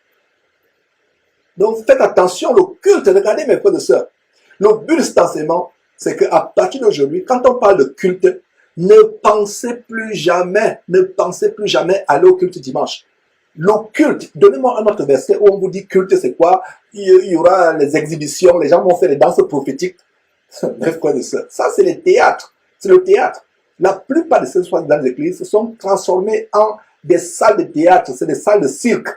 Speaker 1: Donc, faites attention, le culte, regardez mes frères et sœurs. Le but de cet enseignement, c'est qu'à partir d'aujourd'hui, quand on parle de culte, ne pensez plus jamais aller au culte dimanche. Le culte, donnez-moi un autre verset où on vous dit culte, c'est quoi? Il y aura les exhibitions, les gens vont faire les danses prophétiques. Mes frères et sœurs, ça c'est le théâtre. C'est le théâtre. La plupart de ces soins dans les églises se sont transformés en des salles de théâtre, c'est des salles de cirque.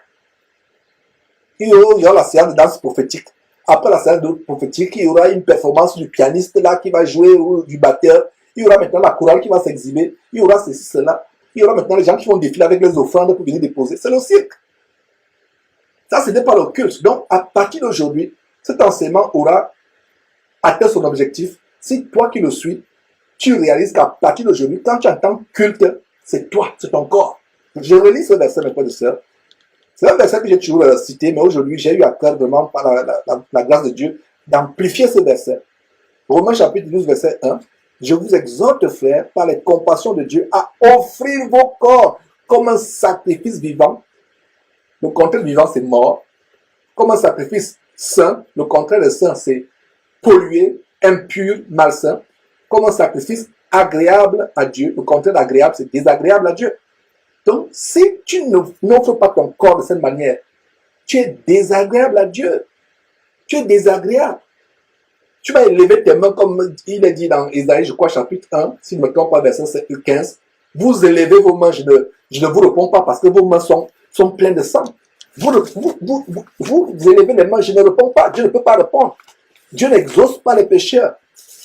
Speaker 1: Il y aura la séance de danse prophétique. Après la séance de prophétique, il y aura une performance du pianiste là qui va jouer ou du batteur. Il y aura maintenant la chorale qui va s'exhiber. Il y aura ceci, cela. Il y aura maintenant les gens qui vont défiler avec les offrandes pour venir déposer. C'est le cirque. Ça, ce n'est pas le culte. Donc, à partir d'aujourd'hui, cet enseignement aura atteint son objectif. Si toi qui le suis, tu réalises qu'à partir d'aujourd'hui, quand tu entends culte, c'est toi, c'est ton corps. Je relis ce verset, mes frères et sœurs. C'est un verset que j'ai toujours cité, mais aujourd'hui, j'ai eu à cœur vraiment, par la grâce de Dieu, d'amplifier ce verset. Romains chapitre 12, verset 1. Je vous exhorte, frères, par les compassions de Dieu, à offrir vos corps comme un sacrifice vivant. Le contraire vivant, c'est mort. Comme un sacrifice saint. Le contraire de saint, c'est pollué, impur, malsain. Comme un sacrifice agréable à Dieu. Le contraire d'agréable, c'est désagréable à Dieu. Donc, si tu n'offres pas ton corps de cette manière, tu es désagréable à Dieu. Tu es désagréable. Tu vas élever tes mains comme il est dit dans Isaïe, je crois, chapitre 1, si je ne me trompe pas, verset 15. Vous élevez vos mains, je ne vous réponds pas parce que vos mains sont pleines de sang. Vous élevez les mains, je ne réponds pas. Dieu ne peut pas répondre. Dieu n'exauce pas les pécheurs.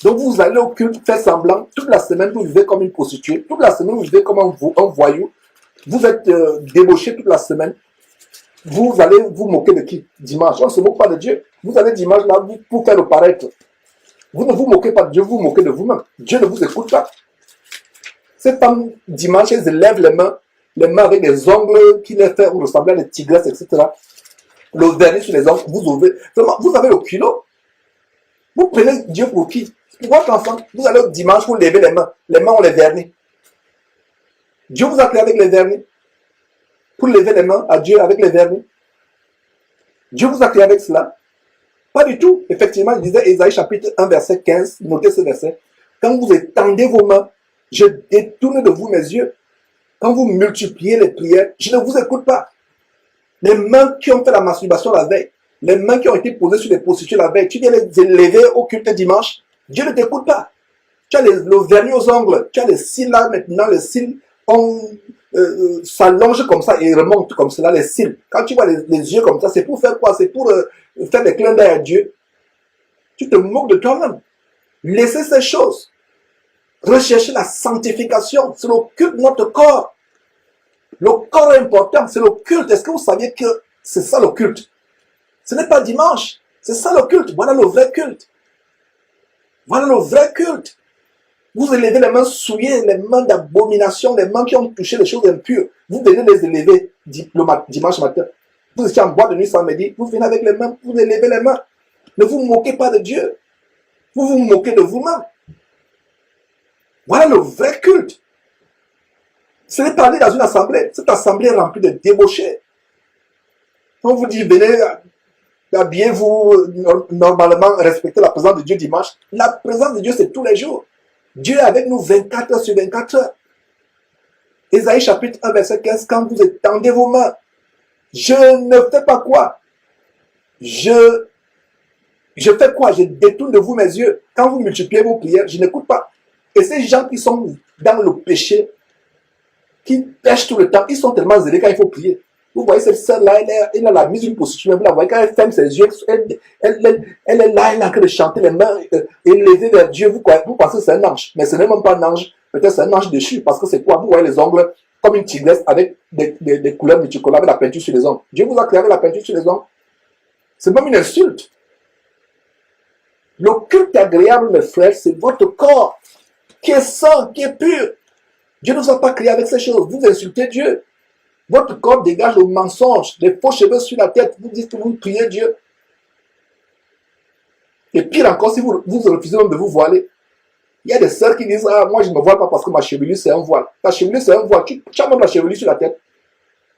Speaker 1: Donc vous allez au culte, faire semblant. Toute la semaine, vous vivez comme une prostituée. Toute la semaine, vous vivez comme un voyou. Vous êtes débauché toute la semaine. Vous allez vous moquer de qui? Dimanche. On ne se moque pas de Dieu. Vous allez dimanche là pour faire le paraître. Vous ne vous moquez pas de Dieu, vous vous moquez de vous-même. Dieu ne vous écoute pas. Ces femmes, dimanche, elles lèvent les mains avec des ongles qui les font ressembler à des tigresses, etc. Le vernis sur les ongles, vraiment, vous avez le culot. Vous prenez Dieu pour qui? Pour votre enfant, vous allez au dimanche, vous levez les mains. Les mains ont les vernis. Dieu vous a créé avec les vernis. Pour lever les mains à Dieu avec les vernis. Dieu vous a créé avec cela. Pas du tout. Effectivement, il disait Ésaïe chapitre 1, verset 15. Notez ce verset. Quand vous étendez vos mains, je détourne de vous mes yeux. Quand vous multipliez les prières, je ne vous écoute pas. Les mains qui ont fait la masturbation la veille, les mains qui ont été posées sur les prostituées la veille, tu viens les élever au culte dimanche, Dieu ne t'écoute pas. Tu as le vernis aux ongles, tu as les cils là maintenant, les cils s'allongent comme ça et remontent comme cela, les cils. Quand tu vois les yeux comme ça, c'est pour faire quoi? C'est pour faire des clins d'œil à Dieu. Tu te moques de toi-même. Laissez ces choses. Recherchez la sanctification. C'est le culte de notre corps. Le corps est important, c'est le culte. Est-ce que vous saviez que c'est ça le culte? Ce n'est pas dimanche. C'est ça le culte. Voilà le vrai culte. Voilà le vrai culte. Vous élevez les mains souillées, les mains d'abomination, les mains qui ont touché les choses impures. Vous venez les élever dimanche matin. Vous étiez en boîte de nuit samedi. Vous venez avec les mains, vous élevez les mains. Ne vous moquez pas de Dieu. Vous vous moquez de vous-même. Voilà le vrai culte. Ce n'est pas aller dans une assemblée. Cette assemblée est remplie de débauchés. On vous dit, venez, habillez-vous, normalement, respectez la présence de Dieu dimanche. La présence de Dieu, c'est tous les jours. Dieu est avec nous 24 heures sur 24 heures. Ésaïe chapitre 1, verset 15, quand vous étendez vos mains, je ne fais pas quoi? Je fais quoi? Je détourne de vous mes yeux. Quand vous multipliez vos prières, je n'écoute pas. Et ces gens qui sont dans le péché, qui pêchent tout le temps, ils sont tellement zélés quand il faut prier. Vous voyez cette sœur-là, elle a la mise une position, vous la voyez, quand elle ferme ses yeux, elle est là, elle est en train de chanter les mains élevées vers Dieu. Vous pensez que c'est un ange, mais ce n'est même pas un ange, peut-être c'est un ange déchu, parce que c'est quoi? Vous voyez les ongles comme une tigresse avec des couleurs multicolores, avec la peinture sur les ongles. Dieu vous a créé avec la peinture sur les ongles. C'est même une insulte. Le culte agréable, mes frères, c'est votre corps qui est saint, qui est pur. Dieu ne nous a pas créé avec ces choses. Vous insultez Dieu. Votre corps dégage le mensonge, les faux cheveux sur la tête. Vous dites que vous priez Dieu. Et pire encore, si vous refusez même de vous voiler. Il y a des sœurs qui disent, ah, moi je ne me voile pas parce que ma chevelure c'est un voile. Ta chevelure c'est un voile. Tu as même la chevelure sur la tête.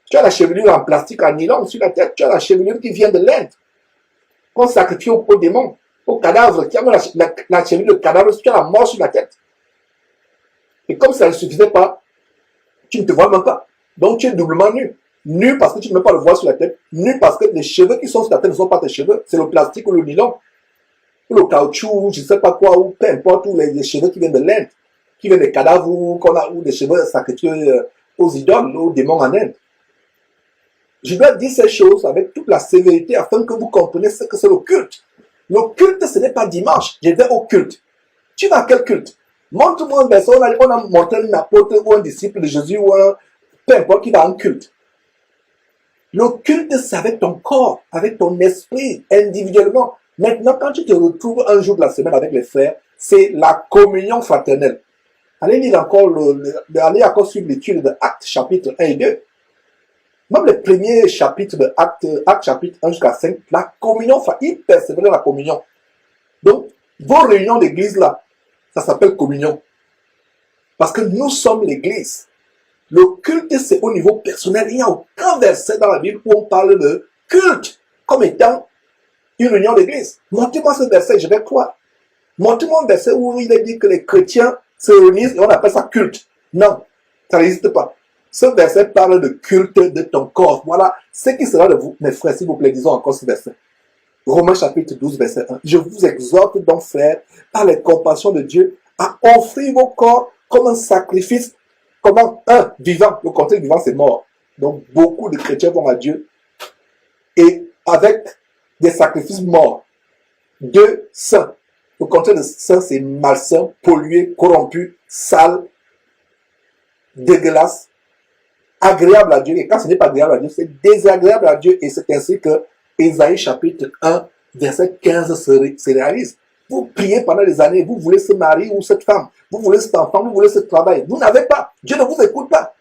Speaker 1: Tu as la chevelure en plastique, en nylon sur la tête. Tu as la chevelure qui vient de l'Inde. Qu'on sacrifie au démon, au cadavre. Tu as même la chevelure de cadavre, tu as la mort sur la tête. Et comme ça ne suffisait pas, tu ne te vois même pas. Donc tu es doublement nu. Nu parce que tu ne mets pas le voile sur la tête. Nu parce que les cheveux qui sont sur ta tête ne sont pas tes cheveux. C'est le plastique ou le nylon. Ou le caoutchouc, ou je ne sais pas quoi, ou peu importe, ou les cheveux qui viennent de l'Inde. Qui viennent des cadavres ou des cheveux sacrifiés aux idoles, aux démons en Inde. Je dois dire ces choses avec toute la sévérité afin que vous compreniez ce que c'est le culte. Le culte, ce n'est pas dimanche. Je vais au culte. Tu vas à quel culte? Montre-moi un verset, on a montré un apôtre ou un disciple de Jésus ou un peu importe qui va en culte. Le culte, c'est avec ton corps, avec ton esprit, individuellement. Maintenant, quand tu te retrouves un jour de la semaine avec les frères, c'est la communion fraternelle. Allez lire encore, allez encore suivre l'étude de Actes chapitre 1 et 2. Même les premiers chapitres de Actes chapitre 1 jusqu'à 5, la communion, il persévère dans la communion. Donc, vos réunions d'église là, ça s'appelle communion. Parce que nous sommes l'église. Le culte, c'est au niveau personnel. Il n'y a aucun verset dans la Bible où on parle de culte comme étant une réunion d'église. Montrez-moi ce verset, je vais croire. Montrez-moi un verset où il est dit que les chrétiens se réunissent et on appelle ça culte. Non, ça n'existe pas. Ce verset parle de culte de ton corps. Voilà ce qui sera de vous, mes frères, s'il vous plaît, disons encore ce verset. Romains chapitre 12, verset 1. Je vous exhorte donc, frères, par les compassions de Dieu, à offrir vos corps comme un sacrifice, comme un vivant. Le contraire vivant, c'est mort. Donc, beaucoup de chrétiens vont à Dieu et avec des sacrifices morts. Deux, saints. Le contraire de saint, c'est malsain, pollué, corrompu, sale, dégueulasse, agréable à Dieu. Et quand ce n'est pas agréable à Dieu, c'est désagréable à Dieu. Et c'est ainsi que Ésaïe chapitre 1, verset 15 se réalise. Vous priez pendant des années, vous voulez ce mari ou cette femme, vous voulez cet enfant, vous voulez ce travail. Vous n'avez pas. Dieu ne vous écoute pas.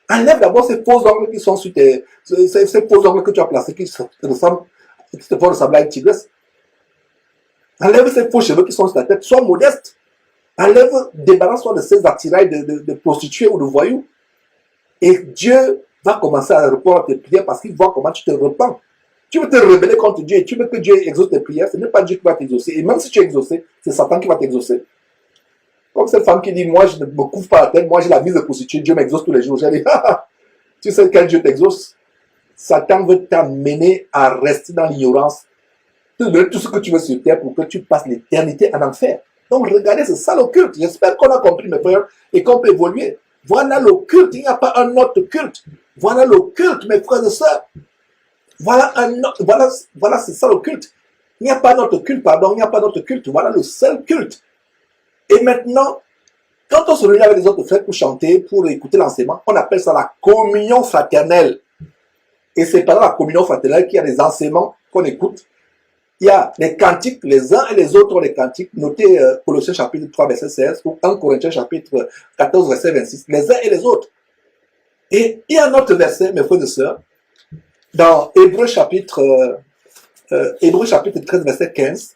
Speaker 1: Enlève d'abord ces faux ongles qui sont sur ces faux ongles que tu as placés qui te font ressembler à une tigresse. Enlève ces faux cheveux qui sont sur ta tête. Sois modeste. Enlève, débarrasse-toi de ces attirails de prostituées ou de voyous. Et Dieu va commencer à répondre à tes prières parce qu'il voit comment tu te repens. Tu veux te rebeller contre Dieu et tu veux que Dieu exauce tes prières. Ce n'est pas Dieu qui va t'exaucer. Et même si tu es exaucé, c'est Satan qui va t'exaucer. Comme cette femme qui dit, moi je ne me couvre pas la tête, moi j'ai la mise de prostituée, Dieu m'exauce tous les jours. J'ai dit, tu sais quel Dieu t'exauce? Satan veut t'amener à rester dans l'ignorance. Te donner tout ce que tu veux sur terre pour que tu passes l'éternité en enfer. Donc regardez, c'est ça le culte. J'espère qu'on a compris mes frères et qu'on peut évoluer. Voilà le culte, il n'y a pas un autre culte. Voilà le culte, mes frères et sœurs. Voilà c'est ça le culte. Il n'y a pas d'autre culte, pardon, il n'y a pas d'autre culte. Voilà le seul culte. Et maintenant, quand on se réunit avec les autres frères pour chanter, pour écouter l'enseignement, on appelle ça la communion fraternelle. Et c'est pendant la communion fraternelle qu'il y a des enseignements qu'on écoute. Il y a les cantiques, les uns et les autres ont les cantiques. Notez Colossiens chapitre 3, verset 16 ou 1 Corinthiens chapitre 14, verset 26. Les uns et les autres. Et il y a un autre verset, mes frères et sœurs, dans Hébreux chapitre 13, verset 15,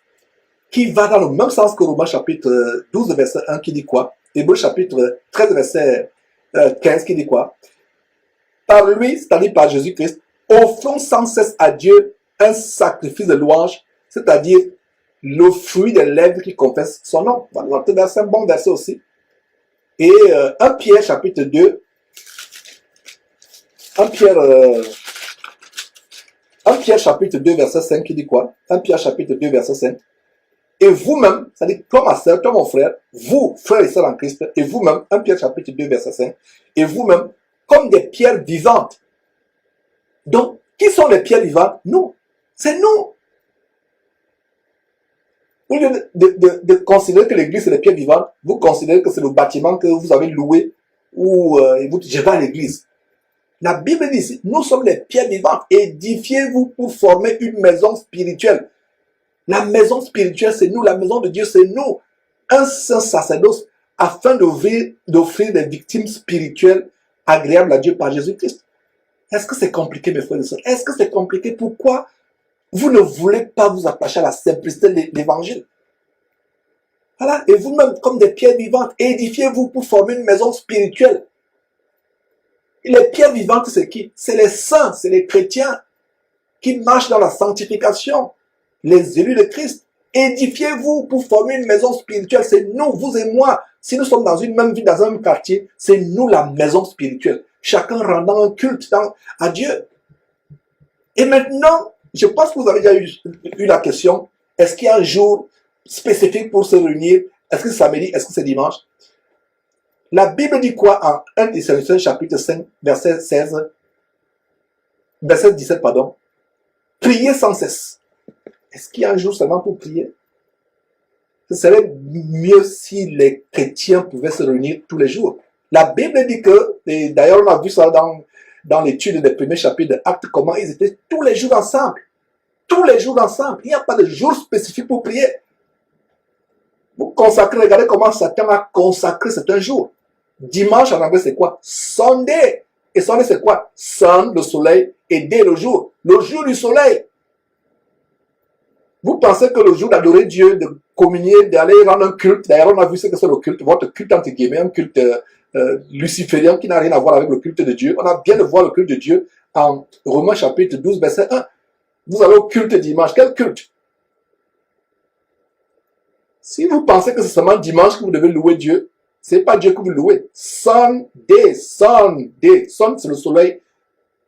Speaker 1: qui va dans le même sens que Romains chapitre 12, verset 1, qui dit quoi? Hébreux chapitre 13, verset 15, qui dit quoi? Par lui, c'est-à-dire par Jésus-Christ, offrons sans cesse à Dieu un sacrifice de louange, c'est-à-dire le fruit des lèvres qui confessent son nom. Voilà notre verset, un bon verset aussi. Et 1 Pierre chapitre 2, 1 Pierre chapitre 2, verset 5, qui dit quoi? 1 Pierre chapitre 2, verset 5. Et vous-même, c'est-à-dire toi ma sœur, toi mon frère, vous, frères et sœurs en Christ, et vous-même, 1 Pierre chapitre 2, verset 5, et vous-même, comme des pierres vivantes. Donc, qui sont les pierres vivantes? Nous. C'est nous. Au lieu de considérer que l'église c'est les pierres vivantes, vous considérez que c'est le bâtiment que vous avez loué ou je vais à l'église. La Bible dit ici, nous sommes les pierres vivantes. Édifiez-vous pour former une maison spirituelle. La maison spirituelle, c'est nous. La maison de Dieu, c'est nous. Un saint sacerdoce afin d'offrir des victimes spirituelles agréables à Dieu par Jésus-Christ. Est-ce que c'est compliqué, mes frères et sœurs? Est-ce que c'est compliqué? Pourquoi vous ne voulez pas vous attacher à la simplicité de l'évangile? Voilà. Et vous-même, comme des pierres vivantes, édifiez-vous pour former une maison spirituelle. Et les pierres vivantes, c'est qui? C'est les saints, c'est les chrétiens qui marchent dans la sanctification, les élus de Christ. Édifiez-vous pour former une maison spirituelle. C'est nous, vous et moi. Si nous sommes dans une même ville, dans un même quartier, c'est nous la maison spirituelle. Chacun rendant un culte à Dieu. Et maintenant, je pense que vous avez déjà eu la question, est-ce qu'il y a un jour spécifique pour se réunir? Est-ce que c'est samedi? Est-ce que c'est dimanche? La Bible dit quoi en 1 Thessaloniciens chapitre 5, verset 17, pardon. Priez sans cesse. Est-ce qu'il y a un jour seulement pour prier? Ce serait mieux si les chrétiens pouvaient se réunir tous les jours. La Bible dit que, et d'ailleurs on a vu ça dans l'étude des premiers chapitres de Actes, comment ils étaient tous les jours ensemble. Tous les jours ensemble. Il n'y a pas de jour spécifique pour prier. Vous consacrez, regardez comment Satan a consacré certains jours. Dimanche en anglais c'est quoi? Sunday. Et Sunday c'est quoi? Sun, le soleil, et day, le jour. Le jour du soleil. Vous pensez que le jour d'adorer Dieu, de communier, d'aller rendre un culte, d'ailleurs on a vu ce que c'est le culte, votre culte entre guillemets, un culte luciférien qui n'a rien à voir avec le culte de Dieu. On a bien de voir le culte de Dieu en Romains chapitre 12, verset 1. Vous allez au culte dimanche. Quel culte? Si vous pensez que c'est seulement dimanche que vous devez louer Dieu, c'est pas Dieu que vous louez. Sunday, Sunday. Sun, c'est le soleil.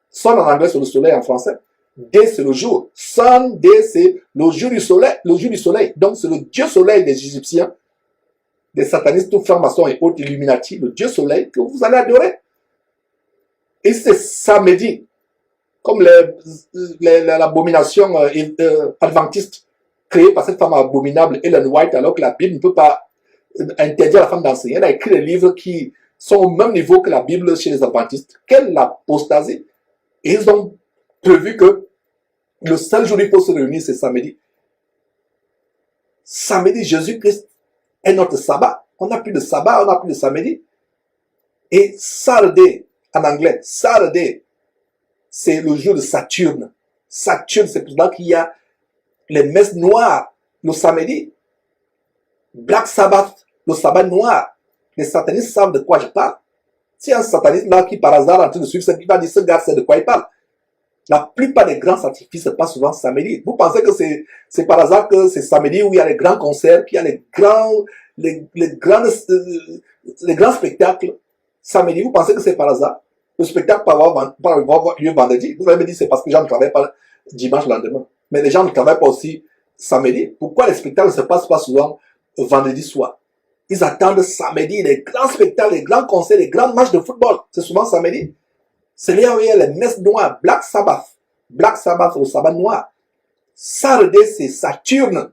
Speaker 1: Sun en anglais, c'est le soleil en français. Day, c'est le jour. Sunday, c'est le jour du soleil. Le jour du soleil. Donc, c'est le Dieu soleil des Égyptiens, des satanistes, tous francs-maçons et autres Illuminati, le Dieu soleil que vous allez adorer. Et c'est samedi, comme l'abomination adventiste créée par cette femme abominable, Ellen White, alors que la Bible ne peut pas interdire à la femme d'enseigner. Elle a écrit des livres qui sont au même niveau que la Bible chez les adventistes. Quelle apostasie! Et ils ont prévu que le seul jour où il faut se réunir, c'est samedi. Samedi, Jésus-Christ est notre sabbat. On n'a plus de sabbat, on n'a plus de samedi. Et Saturday, en anglais, Saturday, c'est le jour de Saturne. Saturne, c'est pour ça qu'il y a les messes noires le samedi. Black Sabbath, le sabbat noir. Les satanistes savent de quoi je parle. Si un sataniste là qui par hasard est en train de suivre ça, il va dire ce gars c'est de quoi il parle. La plupart des grands sacrifices se passent souvent samedi. Vous pensez que c'est par hasard que c'est samedi où il y a les grands concerts, qu'il y a les grands spectacles samedi. Vous pensez que c'est par hasard? Le spectacle peut avoir lieu vendredi. Vous allez me dire c'est parce que les gens ne travaillent pas dimanche le lendemain. Mais les gens ne travaillent pas aussi samedi. Pourquoi les spectacles ne se passent pas souvent vendredi soir? Ils attendent samedi les grands spectacles, les grands concerts, les grands matchs de football. C'est souvent samedi. C'est là où il y a les messes noires, Black Sabbath. Black Sabbath, le sabbat noir. Saturday, c'est Saturne.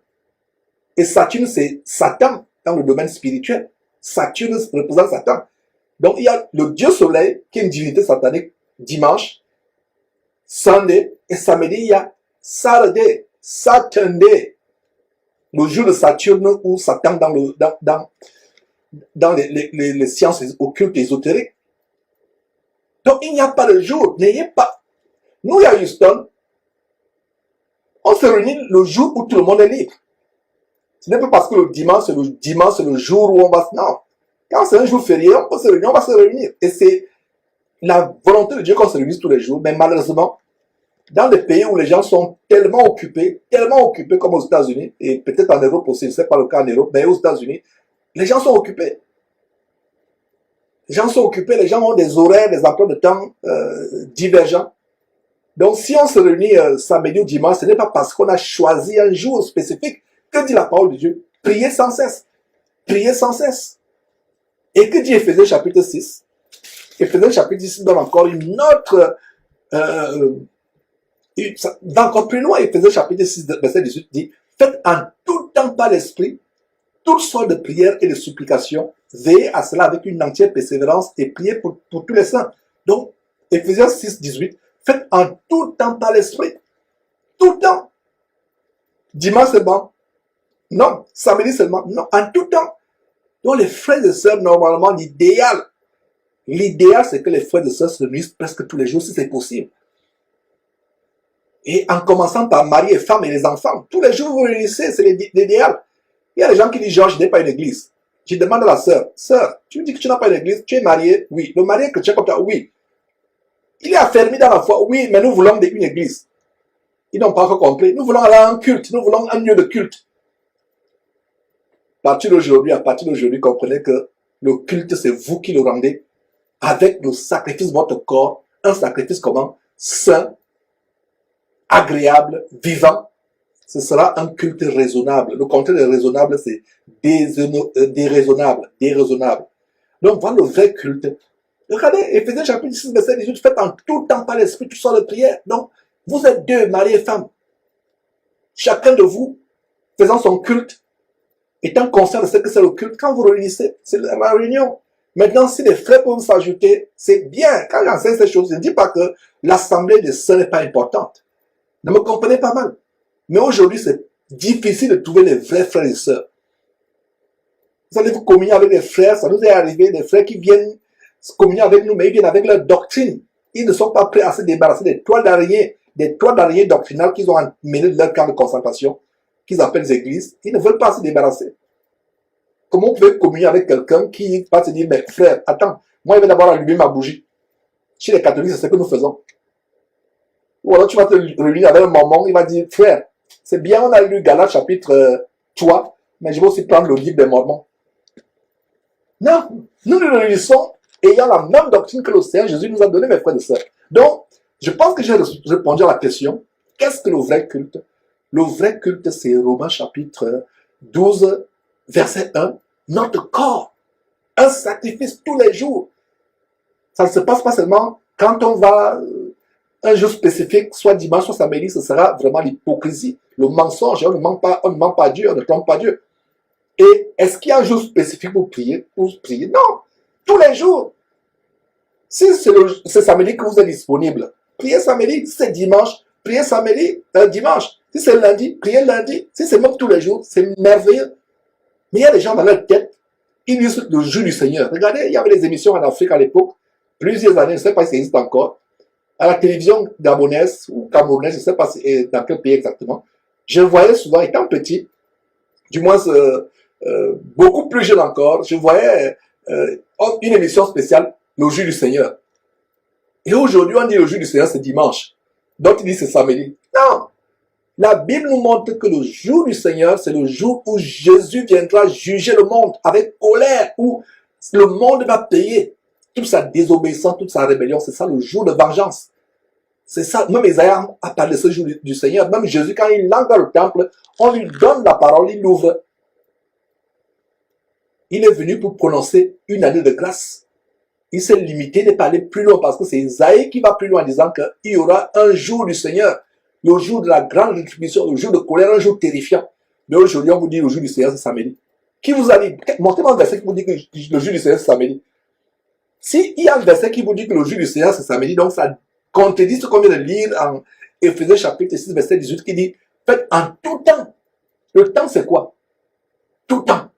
Speaker 1: Et Saturne, c'est Satan dans le domaine spirituel. Saturne représente Satan. Donc, il y a le Dieu Soleil, qui est une divinité satanique, dimanche, Sunday, et samedi, il y a Saturday, Saturday, le jour de Saturne ou Satan dans les sciences occultes ésotériques. Donc, il n'y a pas de jour. N'ayez pas. Nous, à Houston, on se réunit le jour où tout le monde est libre. Ce n'est pas parce que le dimanche, c'est le jour où on va... Non. Quand c'est un jour férié, on peut se réunir, on va se réunir. Et c'est la volonté de Dieu qu'on se réunisse tous les jours. Mais malheureusement, dans des pays où les gens sont tellement occupés comme aux États-Unis, et peut-être en Europe aussi, ce n'est pas le cas en Europe, mais aux États-Unis, les gens sont occupés. Les gens sont occupés, les gens ont des horaires, des emplois de temps divergents. Donc, si on se réunit samedi ou dimanche, ce n'est pas parce qu'on a choisi un jour spécifique. Que dit la parole de Dieu? Priez sans cesse. Priez sans cesse. Et que dit Éphésiens chapitre 6? Éphésiens chapitre 6 donne encore une autre... va encore plus loin. Éphésiens chapitre 6, verset 18 dit, faites en tout temps par l'esprit toutes sortes de prières et de supplications. Veillez à cela avec une entière persévérance et priez pour tous les saints. Donc, Éphésiens 6, 18, faites en tout temps par l'esprit. Tout le temps. Dimanche seulement. Non. Samedi seulement. Non. En tout temps. Donc, les frères et sœurs, normalement, l'idéal, c'est que les frères et sœurs se réunissent presque tous les jours, si c'est possible. Et en commençant par mari et femme et les enfants. Tous les jours, vous vous réunissez, c'est l'idéal. Il y a des gens qui disent, Georges, je n'ai pas une église. Je demande à la sœur, tu me dis que tu n'as pas une église, tu es marié? Oui. Le marié chrétien comme toi? Oui. Il est affermi dans la foi? Oui, mais nous voulons une église. Ils n'ont pas encore compris. Nous voulons aller à un culte, nous voulons un lieu de culte. À partir d'aujourd'hui, comprenez que le culte, c'est vous qui le rendez avec le sacrifice de votre corps. Un sacrifice comment? Saint, agréable, vivant. Ce sera un culte raisonnable. Le contraire de raisonnable, c'est déraisonnable. Donc, voilà le vrai culte. Regardez, Éphésiens chapitre 6, verset 18, faites en tout temps par l'esprit toutes sortes de prières. Donc, vous êtes deux, mari et femme. Chacun de vous, faisant son culte, étant conscient de ce que c'est le culte, quand vous réunissez, c'est la réunion. Maintenant, si les frères peuvent s'ajouter, c'est bien. Quand j'enseigne ces choses, je ne dis pas que l'assemblée des sœurs n'est pas importante. Ne me comprenez pas mal. Mais aujourd'hui, c'est difficile de trouver les vrais frères et sœurs. Vous allez vous communier avec des frères, ça nous est arrivé, des frères qui viennent se communier avec nous, mais ils viennent avec leur doctrine. Ils ne sont pas prêts à se débarrasser des toiles d'araignée doctrinales qu'ils ont menées de leur camp de concentration, qu'ils appellent les églises. Ils ne veulent pas se débarrasser. Comment vous pouvez communier avec quelqu'un qui va se dire, mais frère, attends, moi je vais d'abord allumer ma bougie. Chez les catholiques, c'est ce que nous faisons. Ou alors tu vas te réunir avec un moment, il va dire, frère, c'est bien, on a lu Galates chapitre 3, mais je vais aussi prendre le livre des Mormons. Non, nous nous réunissons ayant la même doctrine que le Seigneur Jésus nous a donné, mes frères et sœurs. Donc, je pense que j'ai répondu à la question, qu'est-ce que le vrai culte? Le vrai culte, c'est Romains chapitre 12, verset 1, notre corps, un sacrifice tous les jours. Ça ne se passe pas seulement quand on va un jour spécifique, soit dimanche, soit samedi, ce sera vraiment l'hypocrisie, le mensonge. On ne ment pas à Dieu, on ne trompe pas Dieu. Et est-ce qu'il y a un jour spécifique pour prier? Non, tous les jours. Si c'est samedi que vous êtes disponible, priez samedi. Si c'est dimanche, priez samedi, dimanche. Si c'est lundi, priez lundi. Si c'est même tous les jours, c'est merveilleux. Mais il y a des gens dans leur tête, ils lisent le jour du Seigneur. Regardez, il y avait des émissions en Afrique à l'époque, plusieurs années, je ne sais pas si ça existe encore, à la télévision gabonaise ou camerounaise, je ne sais pas dans quel pays exactement. Je voyais souvent, étant petit, du moins beaucoup plus jeune encore, je voyais une émission spéciale, le jour du Seigneur. Et aujourd'hui, on dit le jour du Seigneur, c'est dimanche. D'autres disent c'est samedi. Non! La Bible nous montre que le jour du Seigneur, c'est le jour où Jésus viendra juger le monde avec colère, où le monde va payer toute sa désobéissance, toute sa rébellion. C'est ça le jour de vengeance. C'est ça. Même Isaïe a parlé de ce jour du Seigneur. Même Jésus, quand il entre dans le temple, on lui donne la parole, il l'ouvre. Il est venu pour prononcer une année de grâce. Il s'est limité de parler plus loin parce que c'est Isaïe qui va plus loin en disant qu'il y aura un jour du Seigneur. Le jour de la grande rétribution, le jour de colère, un jour terrifiant. Mais aujourd'hui, on vous dit le jour du Seigneur, c'est samedi. Qui vous a dit? Montrez-moi un verset qui vous dit que le jour du Seigneur, c'est samedi. S'il y a un verset qui vous dit que le jour du Seigneur, c'est samedi, donc ça contredit ce qu'on vient de lire en Éphésiens chapitre 6, verset 18, qui dit, faites en tout temps. Le temps, c'est quoi? Tout temps.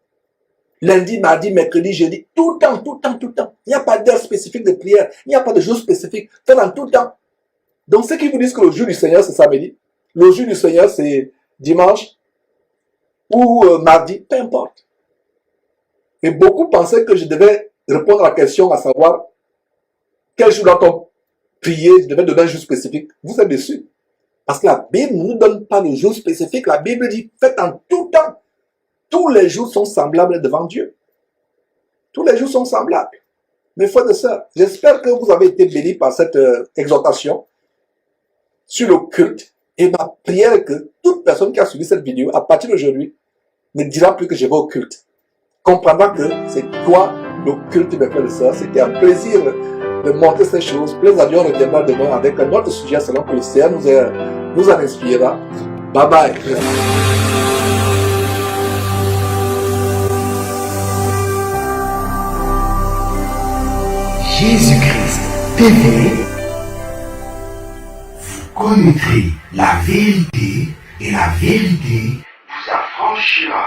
Speaker 1: Lundi, mardi, mercredi, jeudi, tout le temps, tout le temps, tout le temps. Il n'y a pas d'heure spécifique de prière. Il n'y a pas de jour spécifique. Faites en tout temps. Donc, ceux qui vous disent que le jour du Seigneur, c'est samedi, le jour du Seigneur, c'est dimanche ou mardi, peu importe. Et beaucoup pensaient que je devais répondre à la question, à savoir, quel jour doit-on prier? Je devais donner un jour spécifique. Vous êtes déçus. Parce que la Bible ne nous donne pas le jour spécifique. La Bible dit, faites en tout temps. Tous les jours sont semblables devant Dieu. Tous les jours sont semblables. Mes frères et sœurs, j'espère que vous avez été bénis par cette exhortation sur le culte. Et ma prière est que toute personne qui a suivi cette vidéo, à partir d'aujourd'hui, ne dira plus que je vais au culte. Comprendra que c'est toi le culte, mes frères et sœurs. C'était un plaisir de montrer ces choses. Plaisir à Dieu, on reviendra demain avec un autre sujet selon que le Seigneur nous en inspirera. Bye bye.
Speaker 2: Jésus-Christ TV, vous connaîtrez la vérité et la vérité vous affranchira.